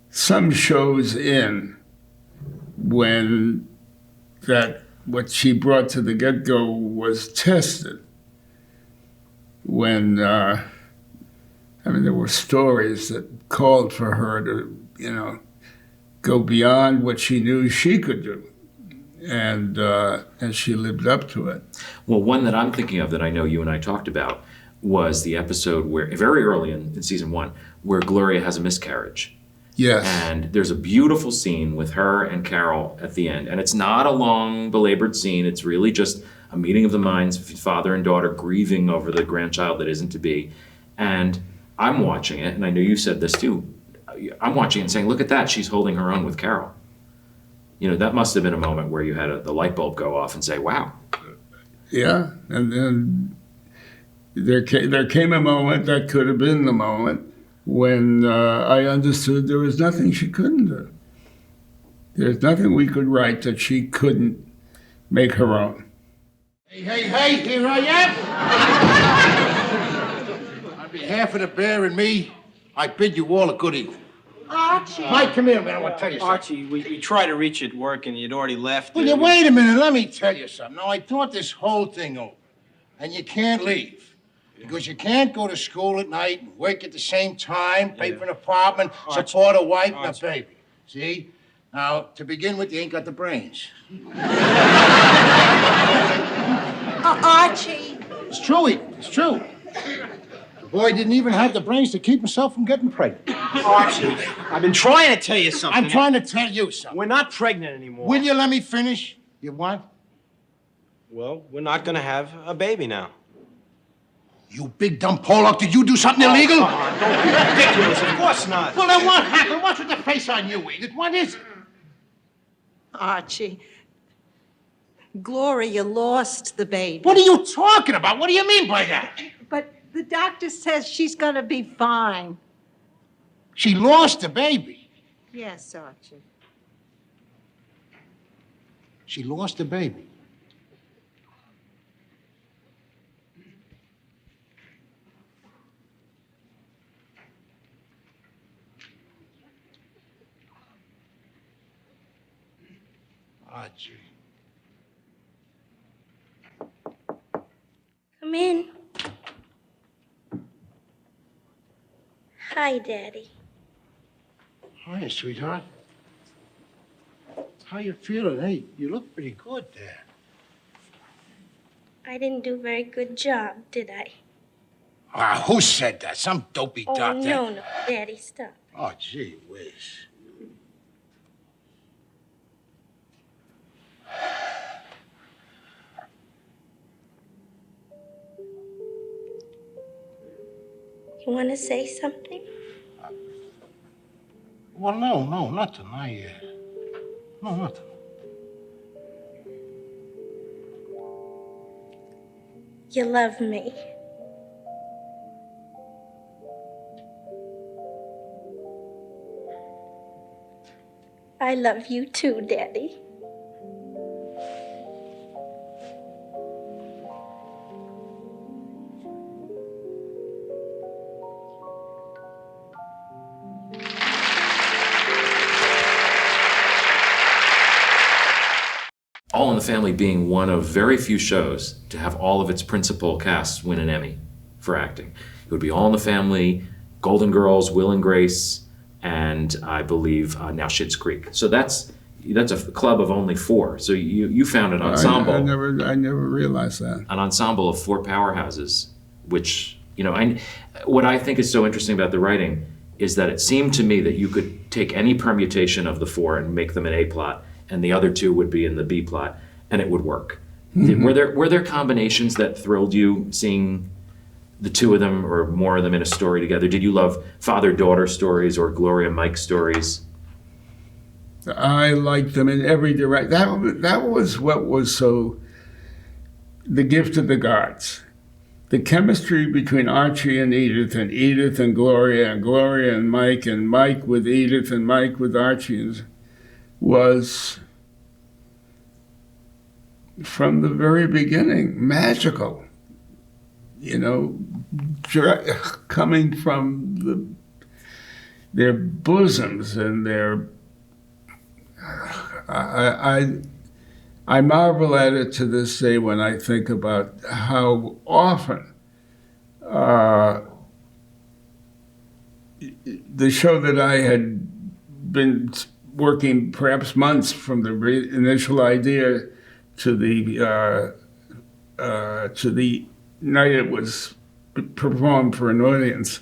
some shows in when what she brought to the get-go was tested. When, there were stories that called for her to, go beyond what she knew she could do. And she lived up to it. Well, one that I'm thinking of that I know you and I talked about was the episode where, very early in season 1, where Gloria has a miscarriage. Yes. And there's a beautiful scene with her and Carroll at the end. And it's not a long, belabored scene. It's really just a meeting of the minds, father and daughter grieving over the grandchild that isn't to be. And I'm watching it, and I know you said this too. I'm watching it and saying, look at that, she's holding her own with Carroll. That must have been a moment where you had the light bulb go off and say, wow. Yeah, and then there came a moment that could have been the moment when I understood there was nothing she couldn't do. There's nothing we could write that she couldn't make her own. Hey, here I am. On behalf of the bear and me, I bid you all a good evening. Archie. Mike, come here, man. I want to tell you something. Archie, we tried to reach you at work and you'd already left. Will you wait a minute? Let me tell you something. Now, I thought this whole thing over, and you can't leave. Because you can't go to school at night, work at the same time, pay for an apartment, support a wife and a baby. See? Now, to begin with, you ain't got the brains. Archie. It's true, Edith. It's true. The boy didn't even have the brains to keep himself from getting pregnant. Archie, I've been trying to tell you something. I'm trying to tell you something. We're not pregnant anymore. Will you let me finish? You what? Well, we're not going to have a baby now. You big dumb Pollock, did you do something illegal? Come on, don't be ridiculous. Of course not. Well, then what happened? What's with the face on you, Edith? What is it? Archie, Gloria lost the baby. What are you talking about? What do you mean by that? But the doctor says she's gonna be fine. She lost the baby. Yes, Archie. She lost the baby. Archie. Come in. Hi, Daddy. Hi, sweetheart. How you feeling? Hey, you look pretty good there. I didn't do a very good job, did I? Who said that? Some dopey Oh, doctor. no, Daddy, stop. Oh, gee whiz. You want to say something? Well, no, nothing. No, nothing. You love me. I love you too, Daddy. All in the Family being one of very few shows to have all of its principal casts win an Emmy for acting. It would be All in the Family, Golden Girls, Will and Grace, and I believe now Schitt's Creek. So that's a club of only 4. So you found an ensemble. I never realized that. An ensemble of 4 powerhouses, which, what I think is so interesting about the writing is that it seemed to me that you could take any permutation of the 4 and make them an A plot, and the other 2 would be in the B plot, and it would work. Mm-hmm. Were there combinations that thrilled you, seeing the 2 of them or more of them in a story together? Did you love father-daughter stories or Gloria-Mike stories? I liked them in every direction. That was what was so the gift of the gods. The chemistry between Archie and Edith and Gloria and Mike with Edith and Mike with Archie was, from the very beginning, magical. Coming from their bosoms and their... I marvel at it to this day when I think about how often the show that I had been working perhaps months from the initial idea to the night it was performed for an audience,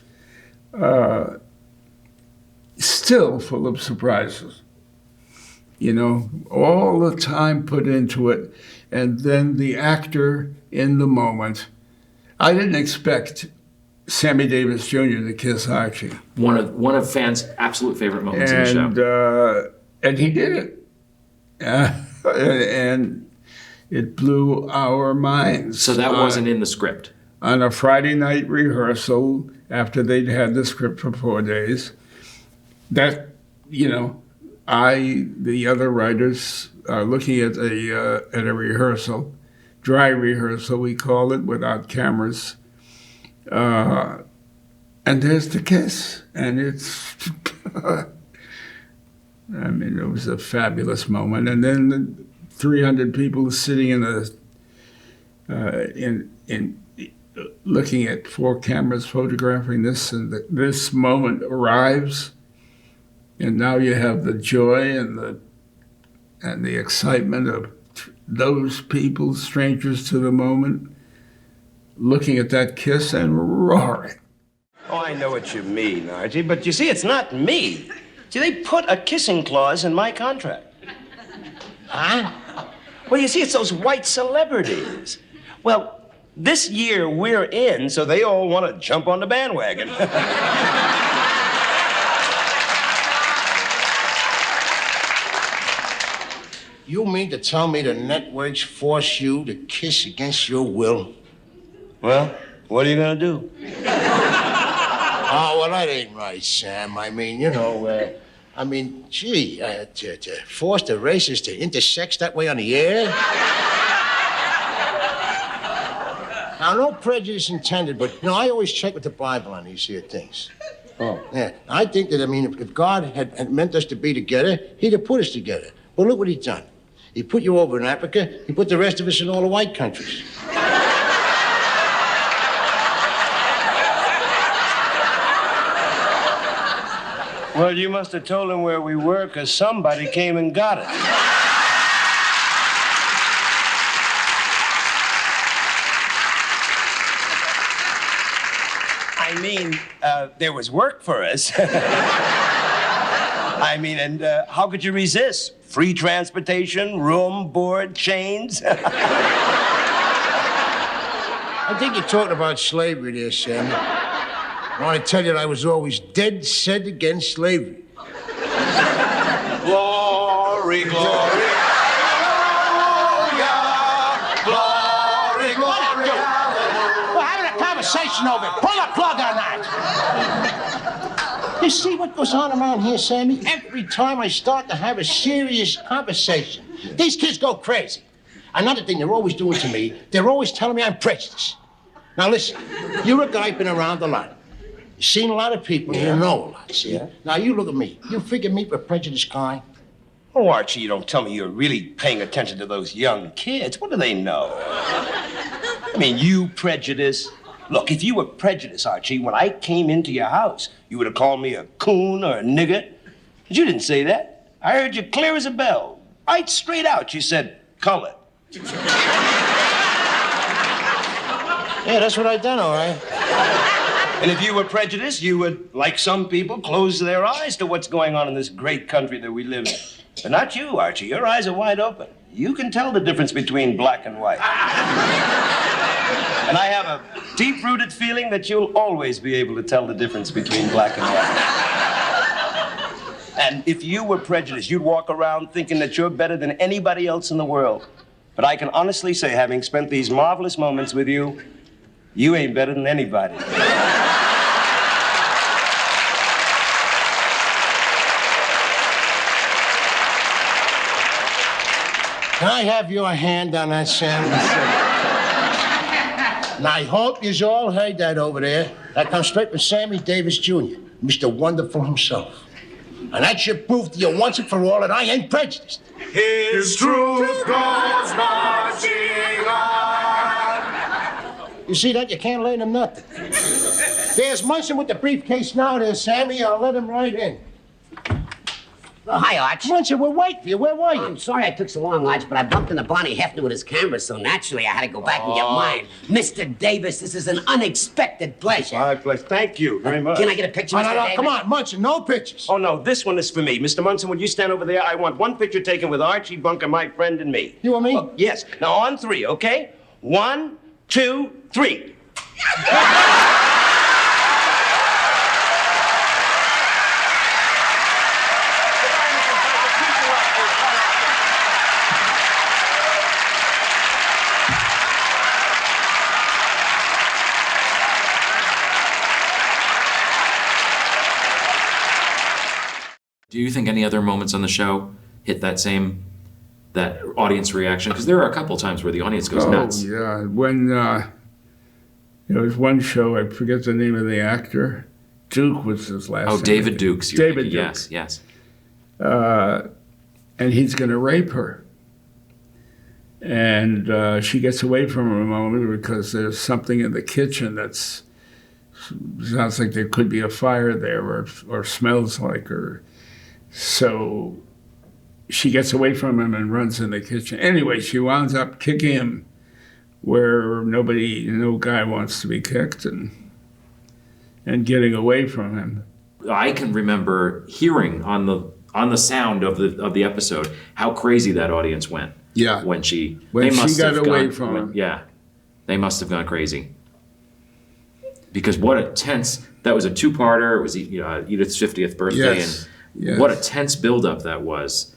still full of surprises. All the time put into it, and then the actor in the moment. I didn't expect Sammy Davis Jr. to kiss Archie. One of fans' absolute favorite moments in the show. And he did it. And it blew our minds. So that wasn't in the script? On a Friday night rehearsal, after they'd had the script for 4 days, that, the other writers are looking at a rehearsal, dry rehearsal, we call it, without cameras. And there's the kiss. And it's, it was a fabulous moment. And then the 300 people sitting in looking at 4 cameras photographing this, and this moment arrives. And now you have the joy and the excitement of those people, strangers to the moment, looking at that kiss and roaring. Oh, I know what you mean, Archie, but you see, it's not me. See, they put a kissing clause in my contract. Huh? Well, you see, it's those white celebrities. Well, This year we're in, so they all want to jump on the bandwagon. You mean to tell me the networks force you to kiss against your will? Well, what are you gonna do? Oh, well, that ain't right, Sam. I mean, you know, to force the races to intersex that way on the air? Now, no prejudice intended, but, you know, I always check with the Bible on these here things. Oh. Yeah, I think that, if God had meant us to be together, he'd have put us together. But look what he done. He put you over in Africa, he put the rest of us in all the white countries. Well, you must have told him where we were, because somebody came and got it. I mean, there was work for us. I mean, and how could you resist? Free transportation, room, board, chains. I think you're talking about slavery there, Sammy. I want to tell you that I was always dead set against slavery. Glory, glory. Glory, glory. We're having a conversation over it. Pull the plug on that. You see what goes on around here, Sammy? Every time I start to have a serious conversation, these kids go crazy. Another thing they're always doing to me, they're always telling me I'm prejudiced. Now listen, you're a guy been around a lot. You've seen a lot of people, you know a lot, see? Yeah. Now you look at me. You figure me a prejudiced guy? Oh, Archie, you don't tell me you're really paying attention to those young kids. What do they know? I mean, you prejudice. Look, if you were prejudiced, Archie, when I came into your house, you would have called me a coon or a nigger. But you didn't say that. I heard you clear as a bell. Right straight out, you said, color. Yeah, that's what I done, all right. And if you were prejudiced, you would, like some people, close their eyes to what's going on in this great country that we live in. But not you, Archie. Your eyes are wide open. You can tell the difference between black and white. And I have a deep-rooted feeling that you'll always be able to tell the difference between black and white. And if you were prejudiced, you'd walk around thinking that you're better than anybody else in the world. But I can honestly say, having spent these marvelous moments with you, you ain't better than anybody. Can I have your hand on that, Sam? And I hope you all heard that over there. That comes straight from Sammy Davis Jr., Mr. Wonderful himself. And that should prove to you once and for all that I ain't prejudiced. His truth goes marching on. You see that? You can't learn him nothing. There's Munson with the briefcase now there, Sammy. I'll let him right in. Oh, hi, Arch. Munson, we're waiting for you. Where were you? I'm sorry I took so long, Arch, but I bumped into Barney Hefner with his camera, so naturally I had to go back and get mine. Mr. Davis, this is an unexpected pleasure. My pleasure. Thank you very much. Can I get a picture, Mr. Davis? Come on, Munson, no pictures. Oh, no, this one is for me. Mr. Munson, would you stand over there? I want one picture taken with Archie Bunker, my friend, and me. You and me? Oh, yes. Now, on three, okay? 1, 2, 3. Do you think any other moments on the show hit that audience reaction? Because there are a couple times where the audience goes nuts. Oh, yeah. When there was one show, I forget the name of the actor. Duke was his last name. Oh, David Dukes. David Duke. Yes. And he's going to rape her. And she gets away from him a moment because there's something in the kitchen that's sounds like there could be a fire there or smells like her. So she gets away from him and runs in the kitchen. Anyway, she winds up kicking him where no guy wants to be kicked and getting away from him. I can remember hearing on the sound of the episode how crazy that audience went. Yeah. When she got away from him. Yeah. they must have gone crazy. Because what a tense, that was a two-parter. It was Edith's 50th birthday. Yes. And Yes. what a tense buildup that was.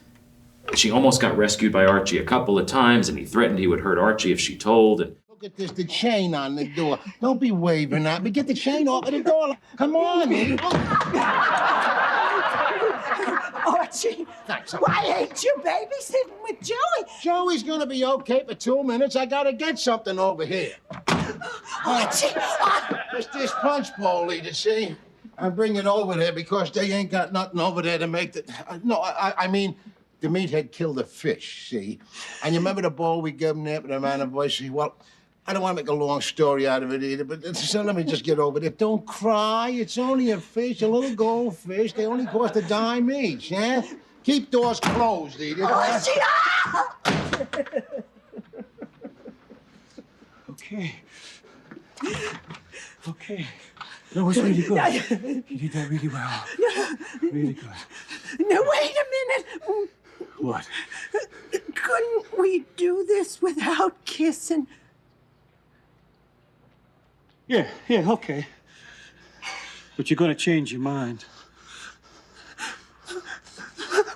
She almost got rescued by Archie a couple of times, and he threatened he would hurt Archie if she told. And Look at this, the chain on the door. Don't be waving at me. Get the chain off of the door. Come on. Archie, why ain't you babysitting with Joey? Joey's gonna be okay for 2 minutes. I gotta get something over here. Archie! It's this punch bowl, Edith, see? I bring it over there because they ain't got nothing over there to make the... No, I mean, the meathead killed the fish, see? And you remember the bowl we gave him there for the anniversary? Well, I don't want to make a long story out of it either, but so let me just get over there. Don't cry. It's only a fish, a little goldfish. They only cost $0.10 each, yeah? Keep doors closed, Edith. Archie! Okay. Okay. That was really good. You did that really well. Really good. Now, wait a minute. What? Couldn't we do this without kissing? Yeah, okay. But you're gonna change your mind.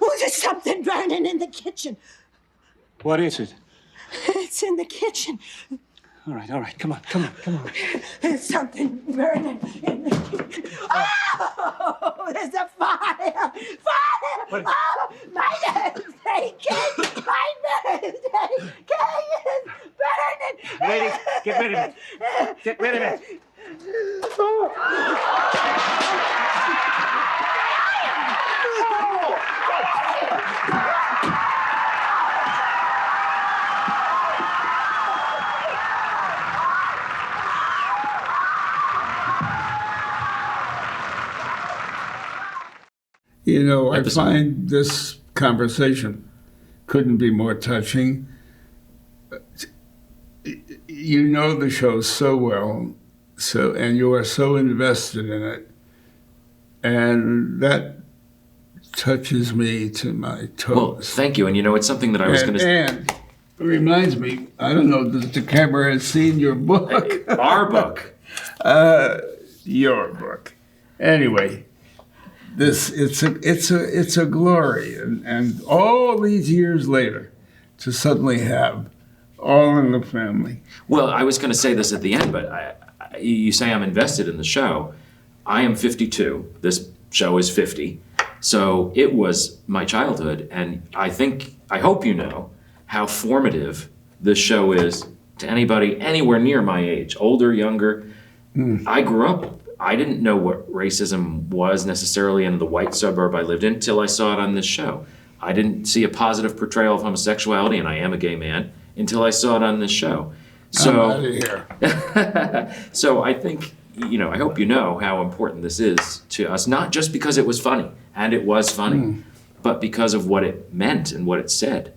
Oh, there's something burning in the kitchen. What is it? It's in the kitchen. All right, come on. There's something burning in the kitchen. Oh, there's a fire! Fire! What? Oh, my birthday cake! My birthday cake is burning! Lady, get rid of it. Get rid of it. You know, I find this conversation couldn't be more touching. You know the show so well, and you are so invested in it, and that touches me to my toes. well, thank you. And it's something that I was going to... And it reminds me, I don't know if the camera has seen your book. Our book. Your book. Anyway, it's a glory, and all these years later, to suddenly have All in the Family. Well, I was going to say this at the end, but you say I'm invested in the show. I am 52. This show is 50. So it was my childhood, and I hope you know how formative this show is to anybody anywhere near my age, older, younger. I grew up, I didn't know what racism was necessarily in the white suburb I lived in until I saw it on this show. I didn't see a positive portrayal of homosexuality, and I am a gay man, until I saw it on this show. So, I'm out of here. So I think, I hope you know how important this is to us, not just because it was funny, and it was funny, but because of what it meant and what it said.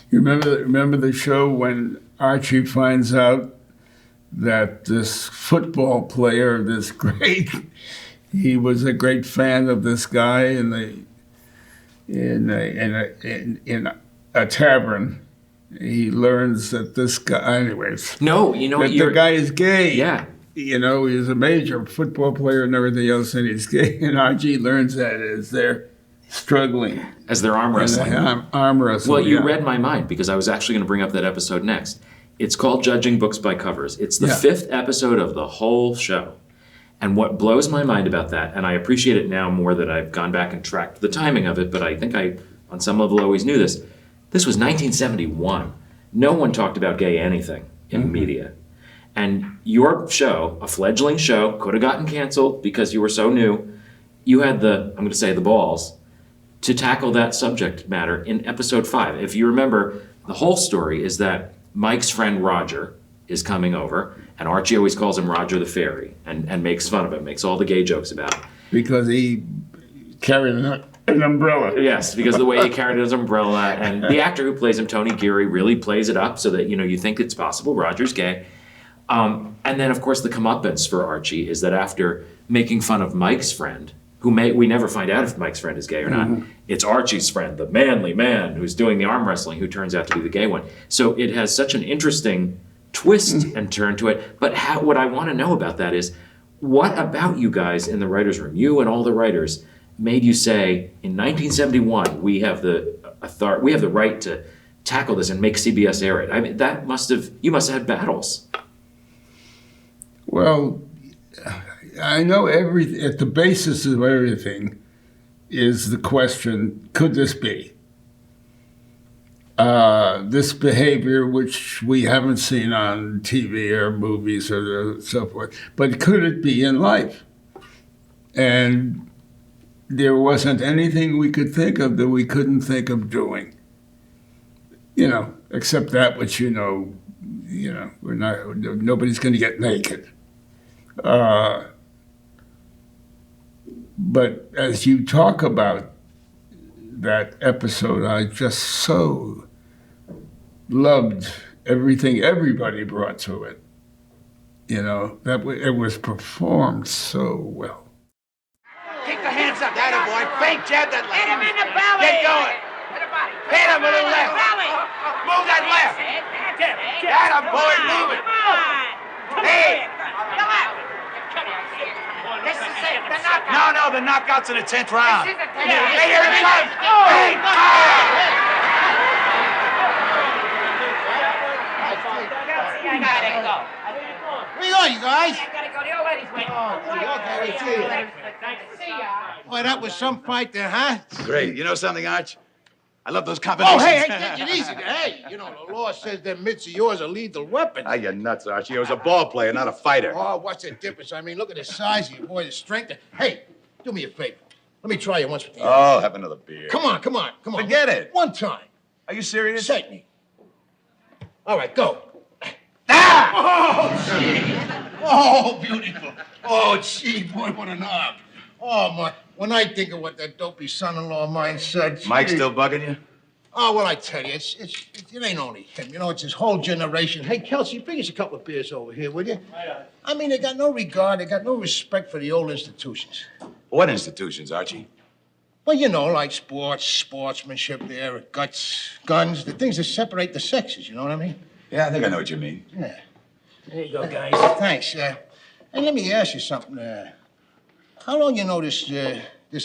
You remember the show when Archie finds out that this football player, he was a great fan of this guy in a tavern. He learns that this guy, anyways. No, the guy is gay. Yeah. He's a major football player and everything else, and he's gay. And Archie learns that as they're struggling. As they're arm wrestling. Arm wrestling. Well, you read my mind, because I was actually going to bring up that episode next. It's called Judging Books by Covers. It's the 5th episode of the whole show. And what blows my mind about that, and I appreciate it now more that I've gone back and tracked the timing of it, but I think I, on some level, always knew this. This was 1971. No one talked about gay anything in media. And your show, a fledgling show, could have gotten canceled because you were so new. You had the balls to tackle that subject matter in episode 5. If you remember, the whole story is that Mike's friend Roger is coming over, and Archie always calls him Roger the Fairy and makes fun of him, makes all the gay jokes about him. Because he carried an umbrella. Yes, because of the way he carried his umbrella. And the actor who plays him, Tony Geary, really plays it up so that, you think it's possible Roger's gay. And then, of course, the comeuppance for Archie is that after making fun of Mike's friend, we never find out if Mike's friend is gay or not. It's Archie's friend, the manly man who's doing the arm wrestling, who turns out to be the gay one. So it has such an interesting twist and turn to it. But what I want to know about that is, what about you guys in the writer's room, you and all the writers, made you say, in 1971, we have the right to tackle this and make CBS air it? I mean, you must have had battles. Well, I know at the basis of everything is the question, could this be? This behavior, which we haven't seen on TV or movies or so forth, but could it be in life? And there wasn't anything we could think of that we couldn't think of doing. Except that which, nobody's going to get naked. But as you talk about that episode, I just so loved everything everybody brought to it. It was performed so well. Keep the hands up, that boy. Fake jab that left. Hit him in the belly. Get going. Hit him with the left. Move that left. That boy, move it. Hey. This is it. The knockout. No, the knockout's in the 10th round. This is the 10th. Hey, here it comes. Hey, I gotta go. Where you going, you guys? I gotta go. The old lady's waiting. Okay, we see you. See ya. Boy, that was some fight there, huh? Great. You know something, Arch? I love those combinations. Oh, hey, take it easy. Hey, the law says them mitts of yours are lethal weapons. Ah, you're nuts, Archie. I was a ball player, not a fighter. Oh, what's the difference? I mean, look at the size of you, boy, the strength. Hey, do me a favor. Let me try you once with the Oh, have another beer. Come on. Forget it. One time. Are you serious? Certainly. All right, go. Ah! Oh, gee. Oh, beautiful. Oh, gee, boy, what an arm. Oh, my. When I think of what that dopey son-in-law of mine said... Mike still bugging you? Oh, well, I tell you, it ain't only him. It's his whole generation. Hey, Kelsey, bring us a couple of beers over here, will you? I mean, they got no regard, they got no respect for the old institutions. What institutions, Archie? Well, like sports, sportsmanship there, guts, guns, the things that separate the sexes, you know what I mean? Yeah, I think I know what you mean. Yeah. There you go, guys. Thanks. Hey, let me ask you something. How long you know this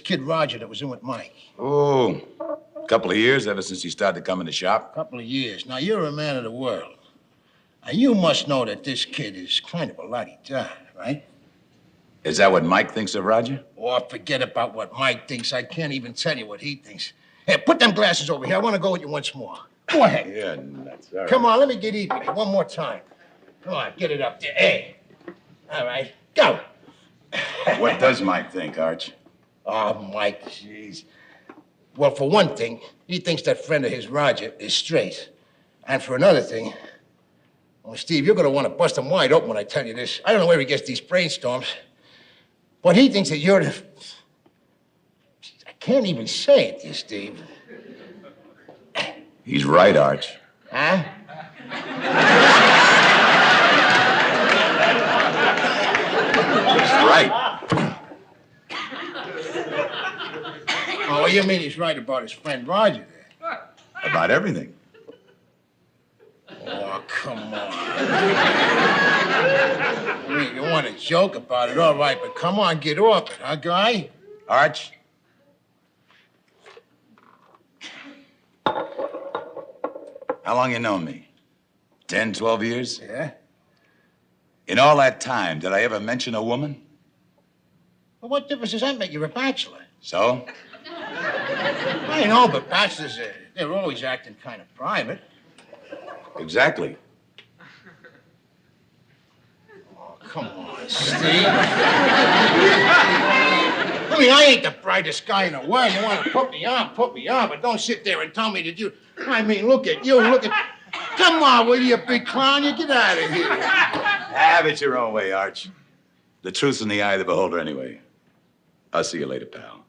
kid Roger that was in with Mike? Oh, a couple of years, ever since he started to come in the shop. Couple of years. Now, you're a man of the world. Now, you must know that this kid is kind of a la-di-da, right? Is that what Mike thinks of Roger? Oh, forget about what Mike thinks. I can't even tell you what he thinks. Hey, put them glasses over here. I want to go with you once more. Go ahead. Yeah, nuts. All right. Come on, let me get even with you one more time. Come on, get it up there. Hey. All right, go. What does Mike think, Arch? Oh, Mike, jeez. Well, for one thing, he thinks that friend of his, Roger, is straight. And for another thing, well, Steve, you're going to want to bust him wide open when I tell you this. I don't know where he gets these brainstorms, but he thinks that you're the... I can't even say it to you, Steve. He's right, Arch. Huh? He's right. Oh, what do you mean he's right about his friend Roger there? About everything. Oh, come on. I mean, you want to joke about it, all right, but come on, get off it, huh, guy? Arch? How long you known me? 10, 12 years? Yeah? In all that time, did I ever mention a woman? Well, what difference does that make? You're a bachelor. So? I know, but bachelors, they're always acting kind of private. Exactly. Oh, come on, Steve. I mean, I ain't the brightest guy in the world. You want to put me on, but don't sit there and tell me that you... I mean, look at you, look at... Come on, will you, big clown? You get out of here. Have it your own way, Arch. The truth's in the eye of the beholder anyway. I'll see you later, pal.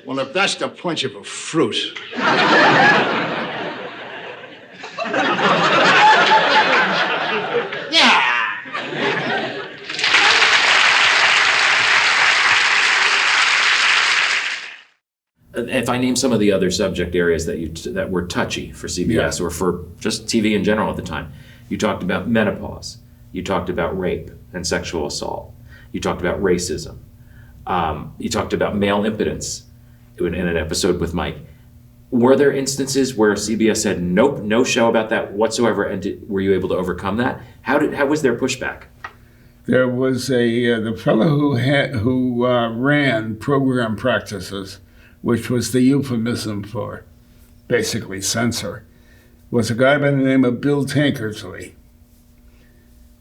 Well, if that's the punch of a fruit... Yeah! if I name some of the other subject areas that were touchy for CBS or for just TV in general at the time, you talked about menopause, you talked about rape and sexual assault, you talked about racism, you talked about male impotence in an episode with Mike. Were there instances where CBS said, nope, no show about that whatsoever, and were you able to overcome that? How was their pushback? There was the fellow who ran program practices, which was the euphemism for basically censor, was a guy by the name of Bill Tankersley.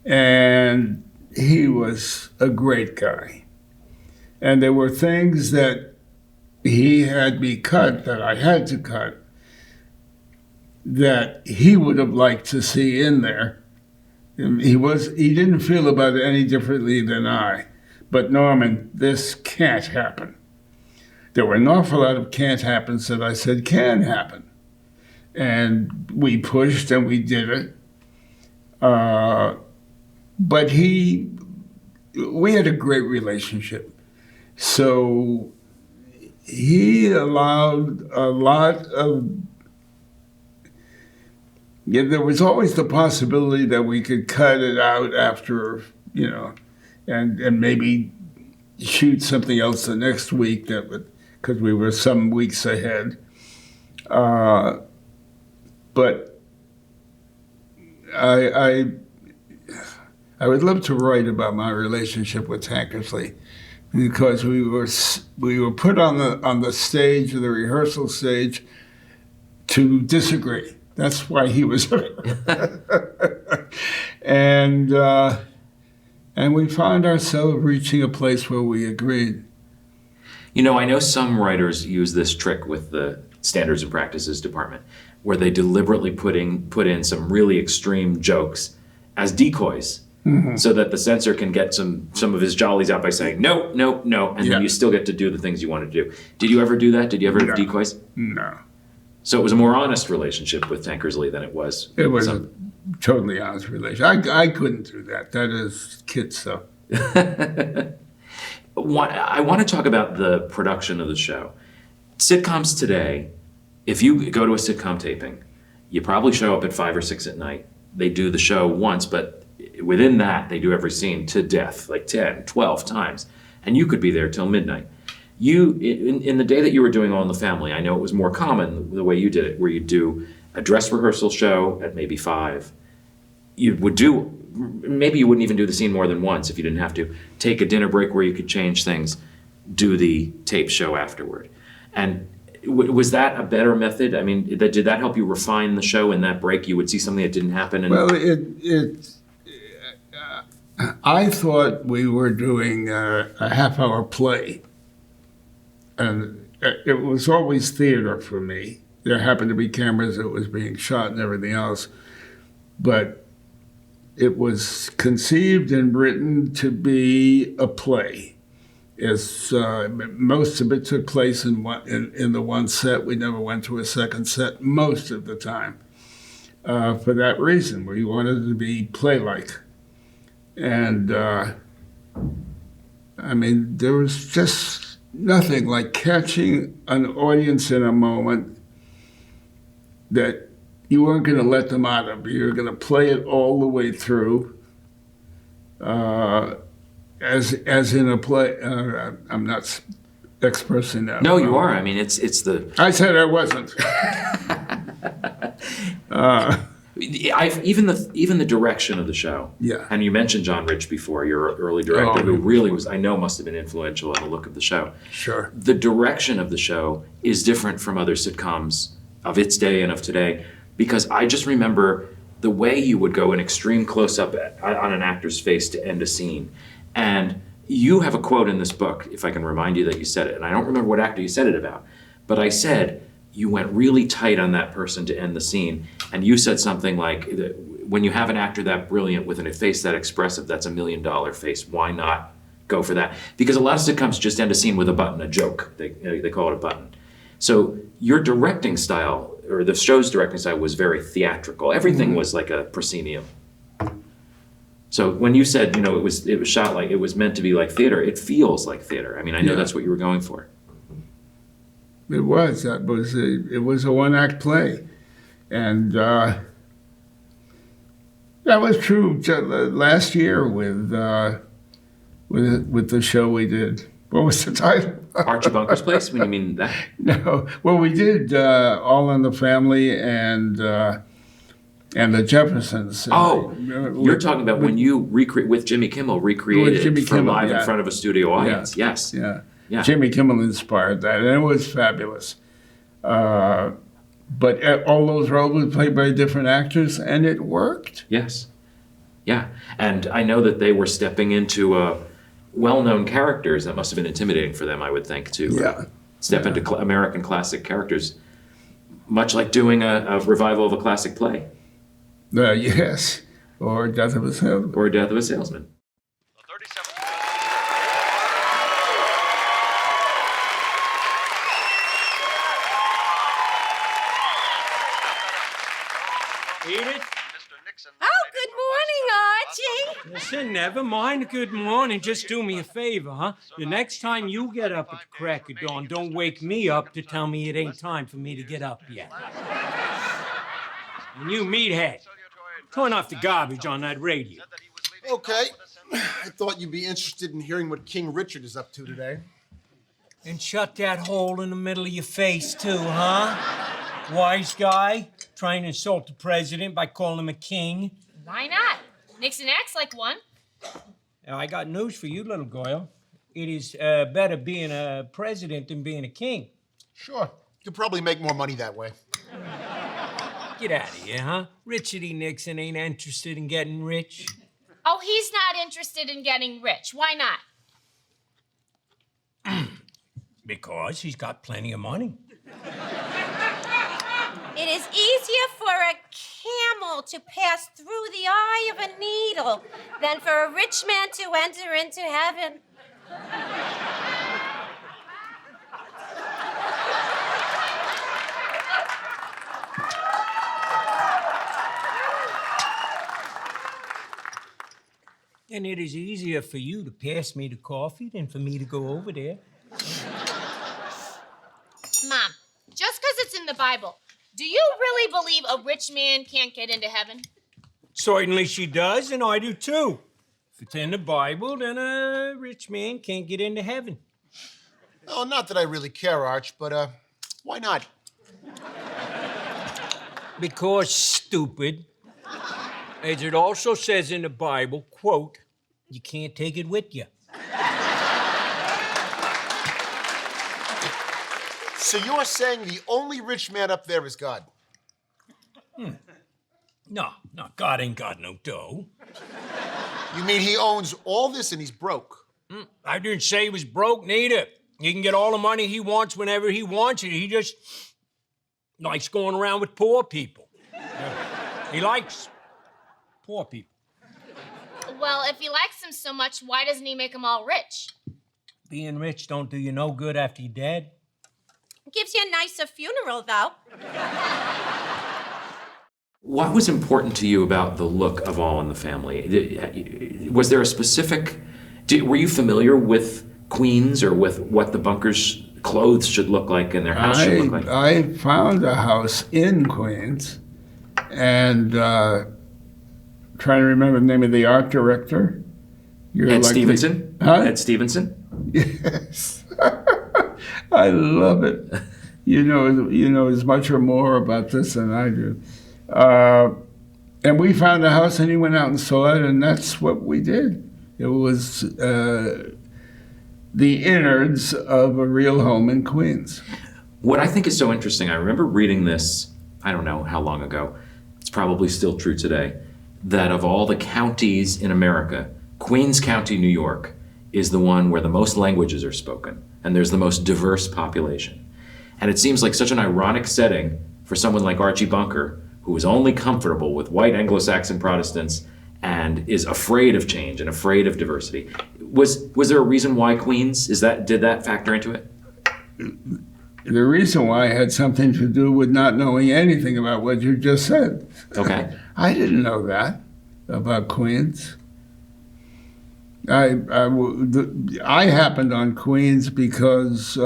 And he was a great guy. And there were things that he had me cut, that I had to cut, that he would have liked to see in there. He didn't feel about it any differently than I. But Norman, this can't happen. There were an awful lot of can't happens that I said can happen. And we pushed and we did it. But we had a great relationship. So he allowed a lot of, there was always the possibility that we could cut it out after, and maybe shoot something else the next week because we were some weeks ahead. But I would love to write about my relationship with Tankersley, because we were put on the stage, the rehearsal stage, to disagree. That's why he was and we found ourselves reaching a place where we agreed. I know some writers use this trick with the Standards and Practices department, where they deliberately put in some really extreme jokes as decoys. Mm-hmm. So that the censor can get some of his jollies out by saying, no, no, no, and then you still get to do the things you want to do. Did you ever do that? Did you ever have decoys? No. So it was a more honest relationship with Tankersley than it was. It was a totally honest relationship. I couldn't do that. That is kid stuff. I want to talk about the production of the show. Sitcoms today, if you go to a sitcom taping, you probably show up at 5 or 6 at night. They do the show once, but within that, they do every scene to death, like 10, 12 times. And you could be there till midnight. You, in the day that you were doing All in the Family, I know it was more common the way you did it, where you'd do a dress rehearsal show at maybe 5. Maybe you wouldn't even do the scene more than once if you didn't have to. Take a dinner break where you could change things, do the tape show afterward. And was that a better method? I mean, did that help you refine the show in that break? You would see something that didn't happen? Well, I thought we were doing a half-hour play. And it was always theater for me. There happened to be cameras that was being shot and everything else. But it was conceived and written to be a play. Most of it took place in the one set. We never went to a second set most of the time. For that reason, we wanted it to be play-like. And, there was just nothing like catching an audience in a moment that you weren't going to let them out of. You were going to play it all the way through, as in a play. I'm not expressing that. No, you are. I mean, it's the. I said I wasn't. Even the direction of the show. Yeah. And you mentioned John Rich before, your early director, who really was, I know, must have been influential in the look of the show. Sure. The direction of the show is different from other sitcoms of its day and of today, because I just remember the way you would go an extreme close-up on an actor's face to end a scene. And you have a quote in this book, if I can remind you that you said it, and I don't remember what actor you said it about, but I said, you went really tight on that person to end the scene. And you said something like, when you have an actor that brilliant with a face that expressive, that's $1 million face. Why not go for that? Because a lot of sitcoms just end a scene with a button, a joke. They call it a button. So your directing style, or the show's directing style, was very theatrical. Everything was like a proscenium. So when you said, it was shot like, it was meant to be like theater, it feels like theater. I mean, I know that's what you were going for. It was. It was a one-act play. And that was true last year with the show we did. What was the title? Archie Bunker's Place? When you mean that? No. Well, we did All in the Family and the Jeffersons. You're talking about when you with Jimmy Kimmel recreated for live in front of a studio audience. Yeah. Yes. Yeah. Yeah. Jimmy Kimmel inspired that, and it was fabulous. But all those roles were played by different actors, and it worked. Yes. Yeah. And I know that they were stepping into well-known characters. That must have been intimidating for them, I would think, to step into American classic characters, much like doing a revival of a classic play. Yes. Or Death of a Salesman. Or Death of a Salesman. Edith? Oh, good morning, Archie. Listen, never mind good morning. Just do me a favor, huh? The next time you get up at the crack of dawn, don't wake me up to tell me it ain't time for me to get up yet. And you meathead, turn off the garbage on that radio. Okay. I thought you'd be interested in hearing what King Richard is up to today. And shut that hole in the middle of your face, too, huh? Wise guy, trying to insult the president by calling him a king. Why not? Nixon acts like one. Now, I got news for you, little girl. It is better being a president than being a king. Sure. You could probably make more money that way. Get out of here, huh? Richard E. Nixon ain't interested in getting rich. Oh, he's not interested in getting rich. Why not? Because he's got plenty of money. It is easier for a camel to pass through the eye of a needle than for a rich man to enter into heaven. And it is easier for you to pass me the coffee than for me to go over there. Mom, just because it's in the Bible, do you really believe a rich man can't get into heaven? Certainly she does, and I do too. If it's in the Bible, then a rich man can't get into heaven. Oh, not that I really care, Arch, but why not? Because, stupid, as it also says in the Bible, quote, you can't take it with you. So you're saying the only rich man up there is God? No, God ain't got no dough. You mean he owns all this and he's broke? I didn't say he was broke, neither. He can get all the money he wants whenever he wants it. He just likes going around with poor people. He likes poor people. Well, if he likes them so much, why doesn't he make them all rich? Being rich don't do you no good after you're dead. Gives you a nicer funeral, though. What was important to you about the look of All in the Family? Was there a specific... were you familiar with Queens or with what the Bunkers' clothes should look like and their house should look like? I found a house in Queens and trying to remember the name of the art director. Ed Stevenson? Huh? Ed Stevenson? Yes. I love it. You know as much or more about this than I do. And we found a house and he went out and saw it, and that's what we did. It was the innards of a real home in Queens. What I think is so interesting, I remember reading this, I don't know how long ago, it's probably still true today, that of all the counties in America, Queens County, New York, is the one where the most languages are spoken, and there's the most diverse population. And it seems like such an ironic setting for someone like Archie Bunker, who is only comfortable with white Anglo-Saxon Protestants and is afraid of change and afraid of diversity. Was there a reason why Queens? Did that factor into it? The reason why had something to do with not knowing anything about what you just said. Okay. I didn't know that about Queens. I happened on Queens because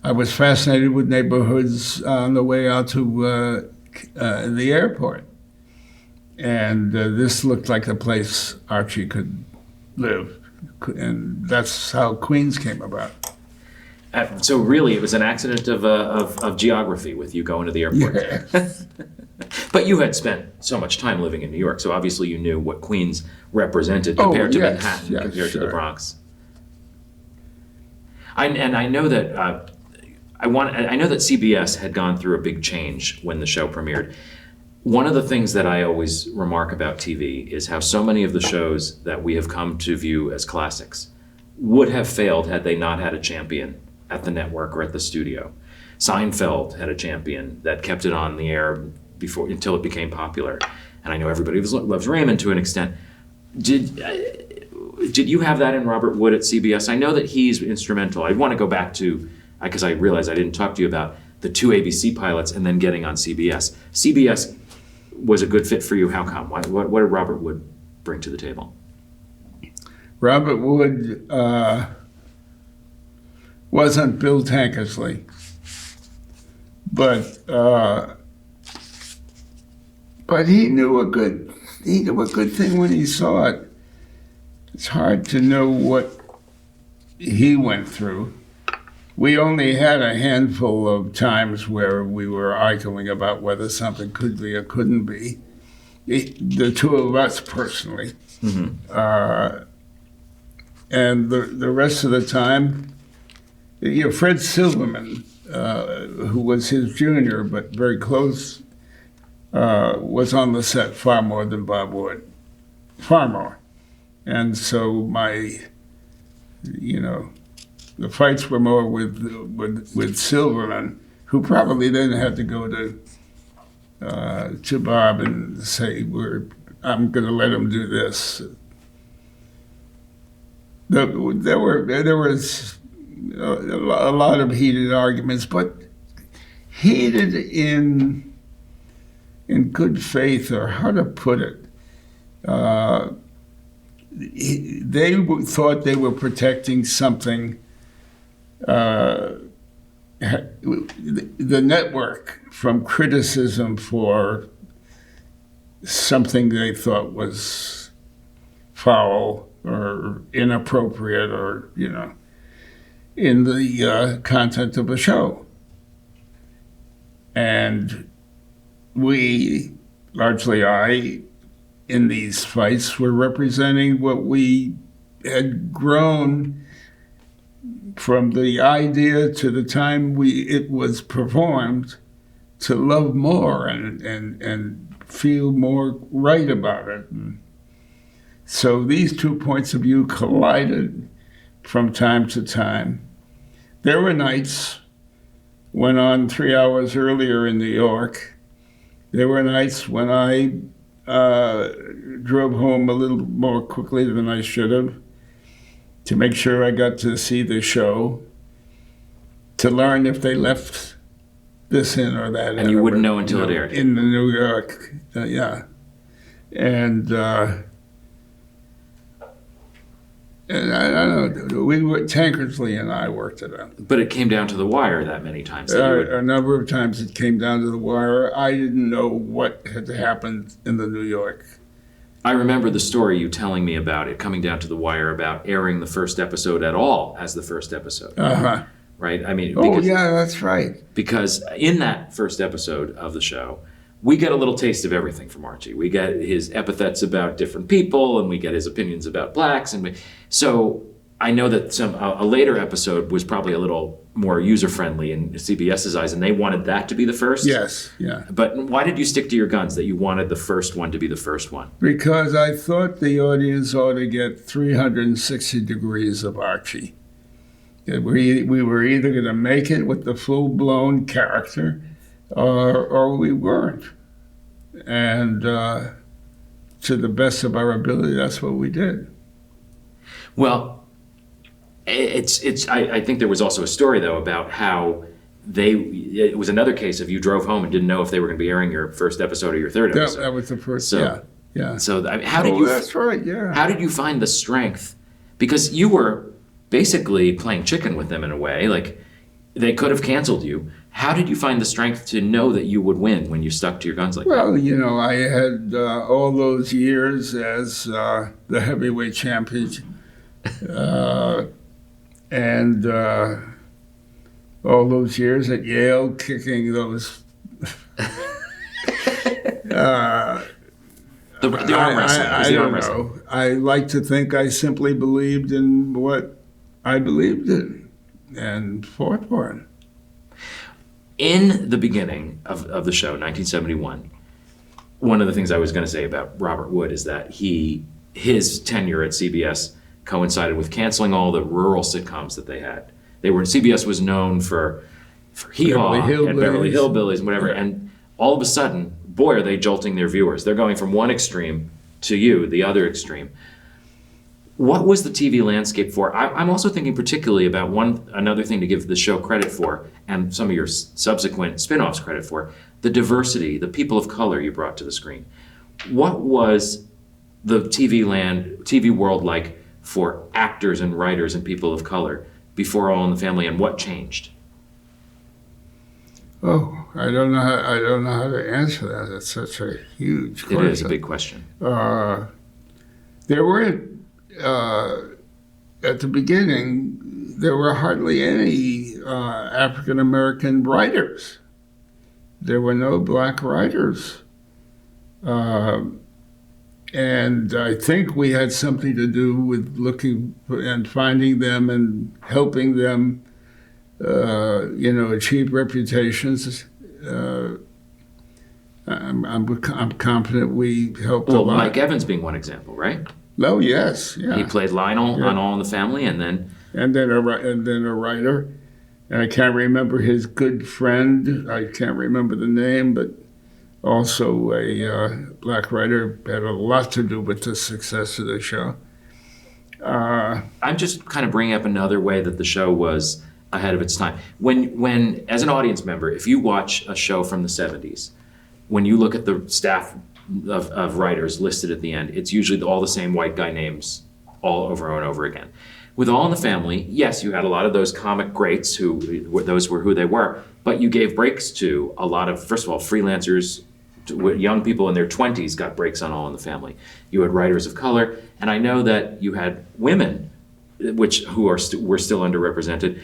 I was fascinated with neighborhoods on the way out to the airport. And this looked like a place Archie could live. And that's how Queens came about. So really, it was an accident of geography with you going to the airport. Yeah. But you had spent so much time living in New York, so obviously you knew what Queens represented compared to Manhattan, compared to the Bronx. I know that I know that CBS had gone through a big change when the show premiered. One of the things that I always remark about TV is how so many of the shows that we have come to view as classics would have failed had they not had a champion at the network or at the studio. Seinfeld had a champion that kept it on the air until it became popular. And I know everybody loves Raymond to an extent. Did you have that in Robert Wood at CBS? I know that he's instrumental. I want to go back to, because I realized I didn't talk to you about the 2 ABC pilots and then getting on CBS. CBS was a good fit for you. How come? What did Robert Wood bring to the table? Robert Wood wasn't Bill Tankersley, but he knew a good thing when he saw it. It's hard to know what he went through. We only had a handful of times where we were arguing about whether something could be or couldn't be. The two of us personally. Mm-hmm. And the rest of the time, Fred Silverman, who was his junior but very close, was on the set far more than Bob Wood. Far more. And so the fights were more with Silverman, who probably then had to go to Bob and say, I'm going to let him do this. There was a lot of heated arguments, but heated in good faith, or how to put it. They thought they were protecting something. The network from criticism for something they thought was foul or inappropriate or, in the content of the show. And we, largely I, in these fights, were representing what we had grown from the idea to the time it was performed to love more and feel more right about it. And so these two points of view collided from time to time. There were nights when on 3 hours earlier in New York, there were nights when I drove home a little more quickly than I should have, to make sure I got to see the show, to learn if they left this in or that in. And you wouldn't know until it aired. In the New York, yeah. And I don't know, Tankersley and I worked it out. But it came down to the wire that many times. A number of times it came down to the wire. I didn't know what had happened in the New York. I remember the story you telling me about it coming down to the wire, about airing the first episode at all as the first episode. Uh-huh. Right? I mean, yeah, that's right. Because in that first episode of the show, we get a little taste of everything from Archie. We get his epithets about different people, and we get his opinions about blacks. So I know that a later episode was probably a little more user-friendly in CBS's eyes, and they wanted that to be the first? Yes, yeah. But why did you stick to your guns that you wanted the first one to be the first one? Because I thought the audience ought to get 360 degrees of Archie. We were either going to make it with the full-blown character, or we weren't. And to the best of our ability, that's what we did. Well, I think there was also a story, though, about how it was another case of you drove home and didn't know if they were going to be airing your first episode or your third episode. That was the first, yeah. So how did you... That's right, yeah. How did you find the strength? Because you were basically playing chicken with them in a way. Like, They could have canceled you. How did you find the strength to know that you would win when you stuck to your guns like that? Well, you know, I had all those years as the heavyweight champion, and all those years at Yale kicking those. The arm wrestling. I like to think I simply believed in what I believed in and fought for it. In the beginning of the show, 1971, one of the things I was going to say about Robert Wood is that his tenure at CBS coincided with canceling all the rural sitcoms that they had. CBS was known for Hee-Haw and Beverly Hillbillies and whatever, and all of a sudden, boy, are they jolting their viewers. They're going from one extreme to the other extreme. What was the TV landscape for? I'm also thinking particularly about another thing to give the show credit for, and some of your subsequent spin-offs credit for, the diversity, the people of color you brought to the screen. What was the TV world like for actors and writers and people of color before All in the Family, and what changed? Oh, I don't know how to answer that. It's such a huge question. It is a big question. There weren't, at the beginning, there were hardly any African American writers. There were no black writers. And I think we had something to do with looking and finding them and helping them achieve reputations. I'm confident we helped a lot. Mike Evans being one example, right? Oh yes, yeah. He played Lionel on All in the Family, and then a writer, and I can't remember his good friend. I can't remember the name, but also a black writer had a lot to do with the success of the show. I'm just kind of bringing up another way that the show was ahead of its time. When as an audience member, if you watch a show from the 70s, when you look at the staff of writers listed at the end, it's usually all the same white guy names all over and over again. With All in the Family, yes, you had a lot of those comic greats those were who they were, but you gave breaks to a lot of, first of all, freelancers, young people in their 20s got breaks on All in the Family. You had writers of color, and I know that you had women were still underrepresented.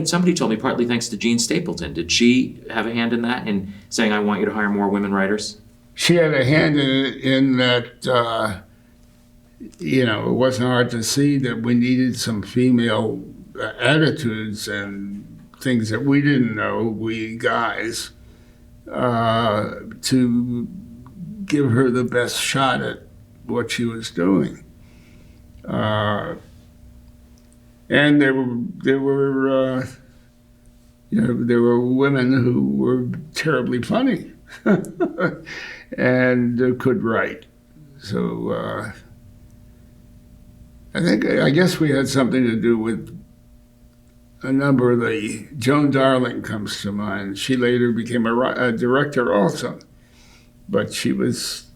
Somebody told me partly thanks to Jean Stapleton. Did she have a hand in that, in saying, I want you to hire more women writers? She had a hand in that, it wasn't hard to see that we needed some female attitudes and things that we didn't know, we guys, to give her the best shot at what she was doing. And there were women who were terribly funny and could write. So I guess we had something to do with a number of the. Joan Darling comes to mind. She later became a director also, but she was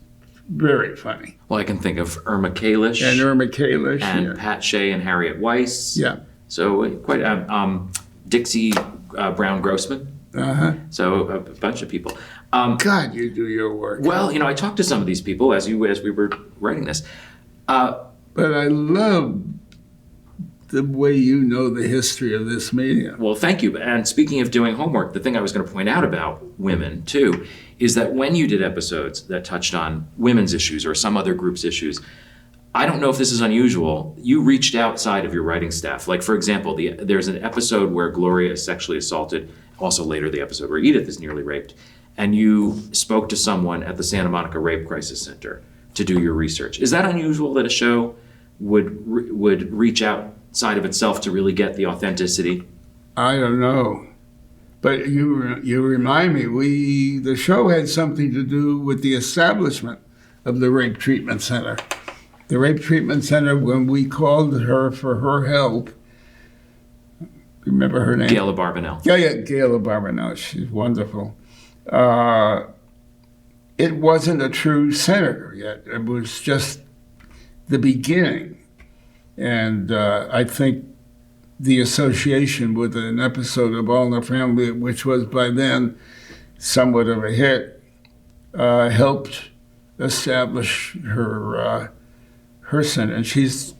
very funny. Well, I can think of Irma Kalish. And Pat Shea and Harriet Weiss. Yeah. So quite Dixie Brown Grossman. Uh-huh. So a bunch of people. God, you do your work. Well, I talked to some of these people as we were writing this. But I love the way you know the history of this medium. Well, thank you. And speaking of doing homework, the thing I was going to point out about women, too, is that when you did episodes that touched on women's issues or some other group's issues, I don't know if this is unusual, you reached outside of your writing staff. Like, for example, there's an episode where Gloria is sexually assaulted, also later the episode where Edith is nearly raped, and you spoke to someone at the Santa Monica Rape Crisis Center to do your research. Is that unusual that a show would reach outside of itself to really get the authenticity? I don't know. But you remind me, the show had something to do with the establishment of the Rape Treatment Center. The Rape Treatment Center, when we called her for her help, remember her name? Gail Barbanel. Yeah, Gail Barbanel. She's wonderful. It wasn't a true center yet. It was just the beginning. And I think the association with an episode of All in the Family, which was by then somewhat of a hit, helped establish her sentence. She's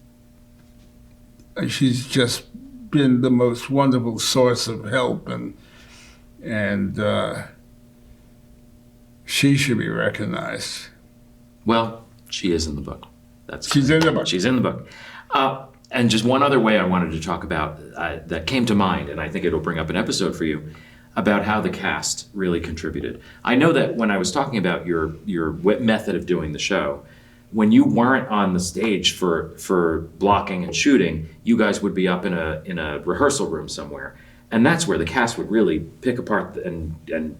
just been the most wonderful source of help, and she should be recognized. Well, she is in the book. She's in the book. She's in the book. And just one other way I wanted to talk about that came to mind, and I think it'll bring up an episode for you, about how the cast really contributed. I know that when I was talking about your method of doing the show, when you weren't on the stage for blocking and shooting, you guys would be up in a rehearsal room somewhere, and that's where the cast would really pick apart and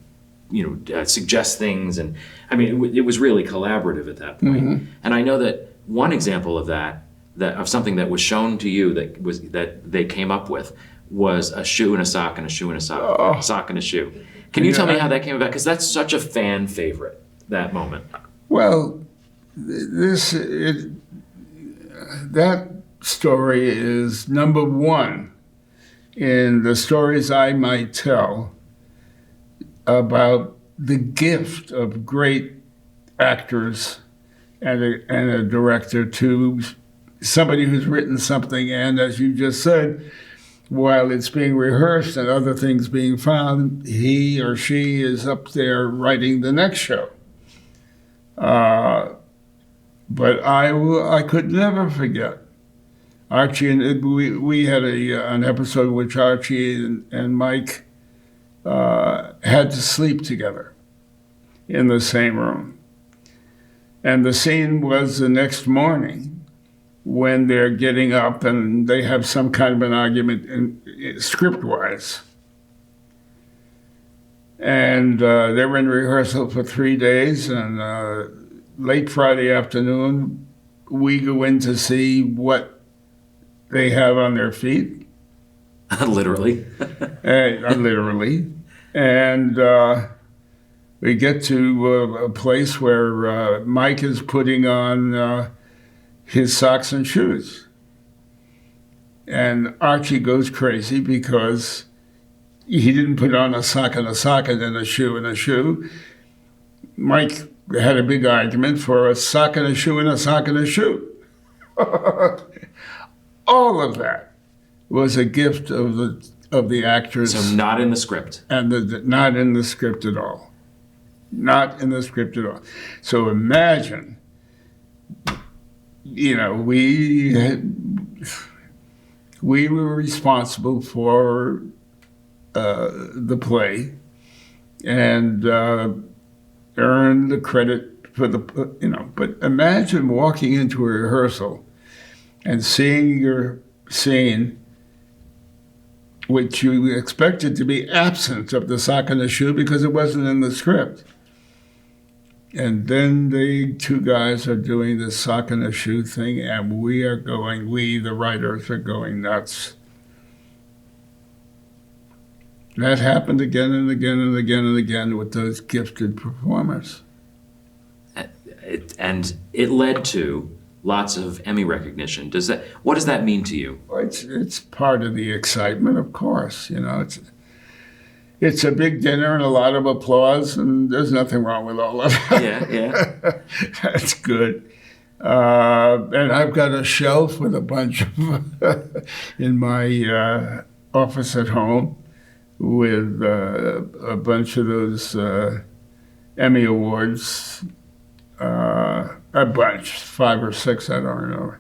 suggest things, and I mean it was really collaborative at that point. Mm-hmm. And I know that one example of that of something that was shown to you that they came up with was a shoe and a sock and a shoe and a sock, a sock and a shoe. Can you tell me how that came about? Because that's such a fan favorite, that moment. Well, that story is number one in the stories I might tell about the gift of great actors and a director to somebody who's written something, and as you just said, while it's being rehearsed and other things being found, he or she is up there writing the next show. But I could never forget Archie, and we had an episode in which Archie and Mike had to sleep together in the same room. And the scene was the next morning when they're getting up and they have some kind of an argument script-wise. And they were in rehearsal for 3 days, and late Friday afternoon, we go in to see what they have on their feet. Literally. Literally. And we get to a place where Mike is putting on his socks and shoes. And Archie goes crazy because he didn't put on a sock and then a shoe and a shoe. Mike had a big argument for a sock and a shoe and a sock and a shoe. All of that was a gift of the actors. So not in the script. And not in the script at all. Not in the script at all. So imagine, we were responsible for the play and earned the credit for but imagine walking into a rehearsal and seeing your scene, which you expected to be absent of the sock and the shoe because it wasn't in the script. And then the two guys are doing the sock and the shoe thing, and the writers are going nuts. That happened again and again and again and again with those gifted performers. And it led to lots of Emmy recognition. What does that mean to you? It's part of the excitement, of course. It's a big dinner and a lot of applause, and there's nothing wrong with all of that. Yeah. That's good. And I've got a shelf with a bunch of in my office at home with a bunch of those Emmy Awards. A bunch, 5 or 6, I don't know.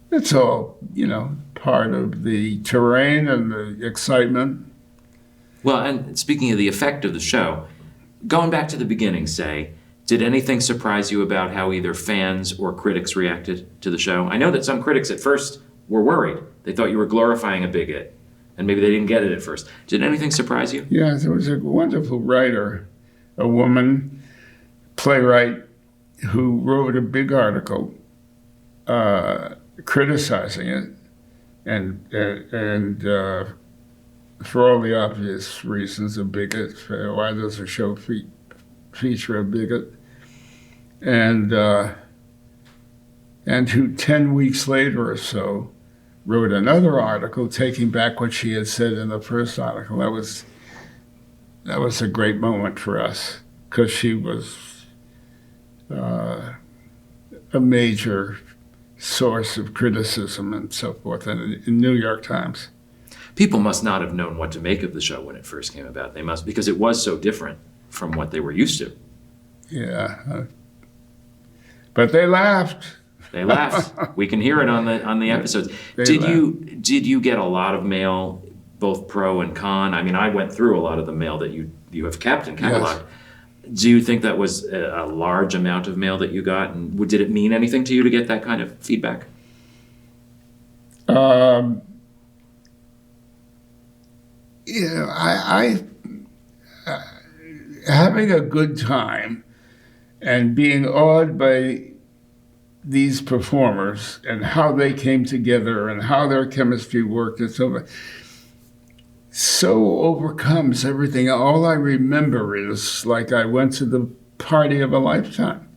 It's all, part of the terrain and the excitement. Well, and speaking of the effect of the show, going back to the beginning, say, did anything surprise you about how either fans or critics reacted to the show? I know that some critics at first were worried. They thought you were glorifying a bigot, and maybe they didn't get it at first. Did anything surprise you? Yeah, there was a wonderful writer, a woman, playwright, who wrote a big article criticizing it, and for all the obvious reasons, a bigot. Why does a show feature a bigot? And who 10 weeks later or so wrote another article taking back what she had said in the first article. That was a great moment for us because she was a major source of criticism and so forth in New York Times. People must not have known what to make of the show when it first came about. They must, because it was so different from what they were used to. Yeah, but they laughed. They laughed. We can hear it on the episodes. Did you get a lot of mail, both pro and con? I mean, I went through a lot of the mail that you have kept and cataloged. Yes. Do you think that was a large amount of mail that you got, and did it mean anything to you to get that kind of feedback? I having a good time and being awed by these performers and how they came together and how their chemistry worked and so overcomes everything. All I remember is like I went to the party of a lifetime.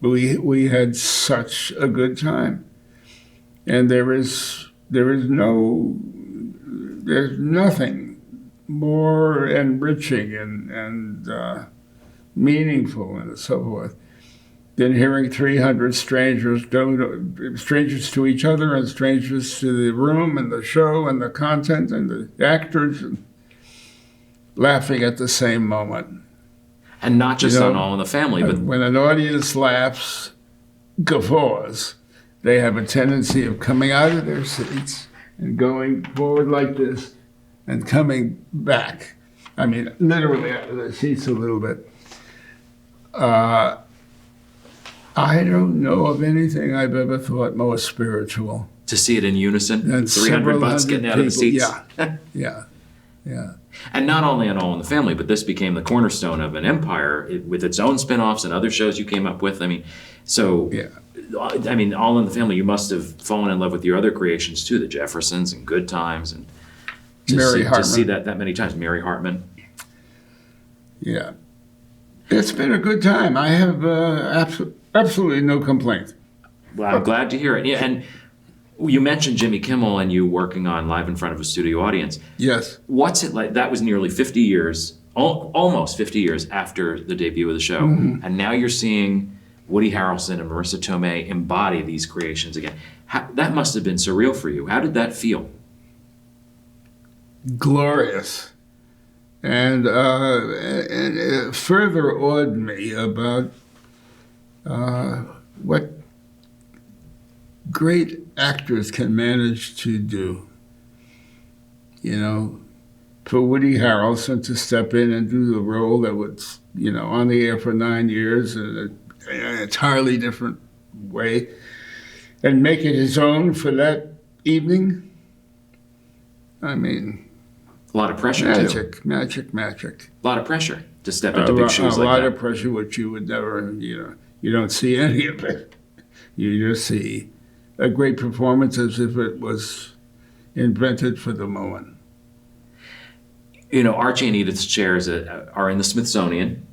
We had such a good time, and there's nothing more enriching and meaningful and so forth than hearing 300 strangers to each other and strangers to the room and the show and the content and the actors and laughing at the same moment. And not just on All in the Family, but when an audience laughs, guffaws, they have a tendency of coming out of their seats and going forward like this and coming back. I mean, literally out of their seats a little bit. I don't know of anything I've ever thought more spiritual. To see it in unison, and 300 butts getting out of the seats. Yeah. And not only on All in the Family, but this became the cornerstone of an empire with its own spin-offs and other shows you came up with. I mean, All in the Family, you must have fallen in love with your other creations too, the Jeffersons and Good Times, and to see that many times. Mary Hartman. Yeah. It's been a good time. I have absolutely no complaint. Well, I'm glad to hear it. Yeah, and you mentioned Jimmy Kimmel and you working on Live in Front of a Studio Audience. Yes. What's it like? That was nearly 50 years, almost 50 years after the debut of the show. Mm-hmm. And now you're seeing Woody Harrelson and Marissa Tomei embody these creations again. That must have been surreal for you. How did that feel? Glorious. And it further awed me about what great actors can manage to do. You know, for Woody Harrelson to step in and do the role that was, on the air for 9 years in an entirely different way and make it his own for that evening. I mean, a lot of pressure, Magic. A lot of pressure to step into big shoes like that. A lot of pressure, which you would never, you don't see any of it. You just see a great performance as if it was invented for the moment. Archie and Edith's chairs are in the Smithsonian,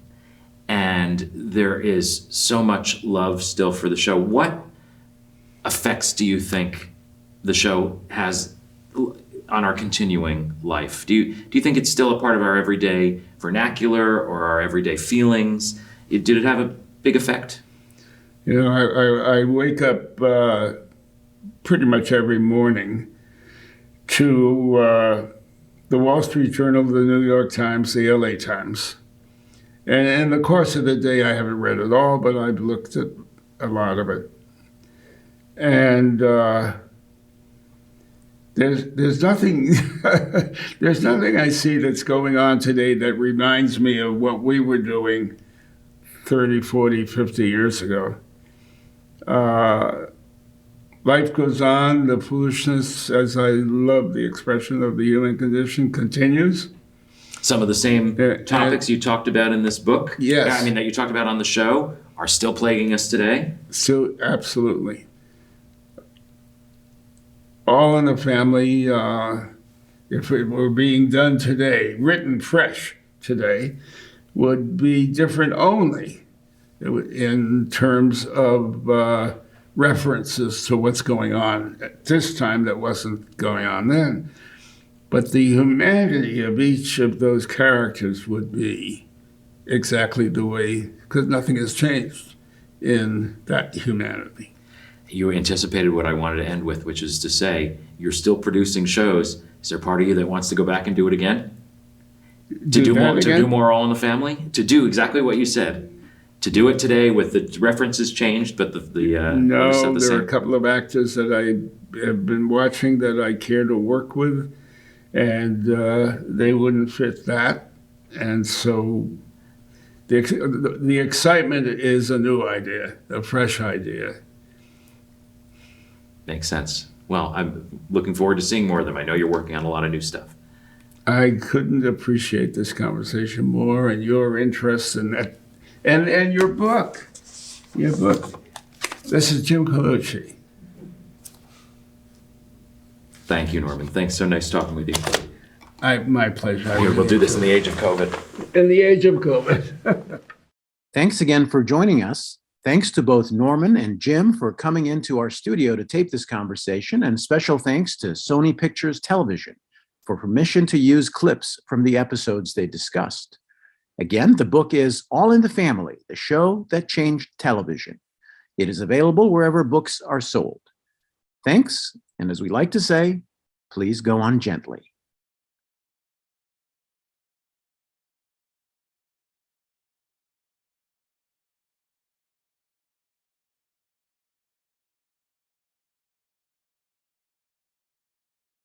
and there is so much love still for the show. What effects do you think the show has on our continuing life? Do you think it's still a part of our everyday vernacular or our everyday feelings? Did it have a big effect? I wake up pretty much every morning to the Wall Street Journal, the New York Times, the LA Times. And in the course of the day, I haven't read it all, but I've looked at a lot of it. And there's nothing I see that's going on today that reminds me of what we were doing 30, 40, 50 years ago. Life goes on. The foolishness, as I love the expression of the human condition, continues. Some of the same topics you talked about in this book, yes. That you talked about on the show, are still plaguing us today? So, absolutely. All in the Family, if it were being done today, written fresh today, would be different only in terms of references to what's going on at this time that wasn't going on then. But the humanity of each of those characters would be exactly the way, because nothing has changed in that humanity. You anticipated what I wanted to end with, which is to say, you're still producing shows. Is there part of you that wants to go back and do it again? To do more All in the Family? To do exactly what you said. To do it today with the references changed, but No, the there same. are a couple of actors that I have been watching that I care to work with, and they wouldn't fit that. And so the excitement is a new idea, a fresh idea. Makes sense. Well, I'm looking forward to seeing more of them. I know you're working on a lot of new stuff. I couldn't appreciate this conversation more, and your interest in that, and your book. Your book. This is Jim Colucci. Thank you, Norman. Thanks. So nice talking with you. My pleasure. Here, we'll do this in the age of COVID. In the age of COVID. Thanks again for joining us. Thanks to both Norman and Jim for coming into our studio to tape this conversation, and special thanks to Sony Pictures Television for permission to use clips from the episodes they discussed. Again, the book is All in the Family, the show that changed television. It is available wherever books are sold. Thanks, and as we like to say, please go on gently.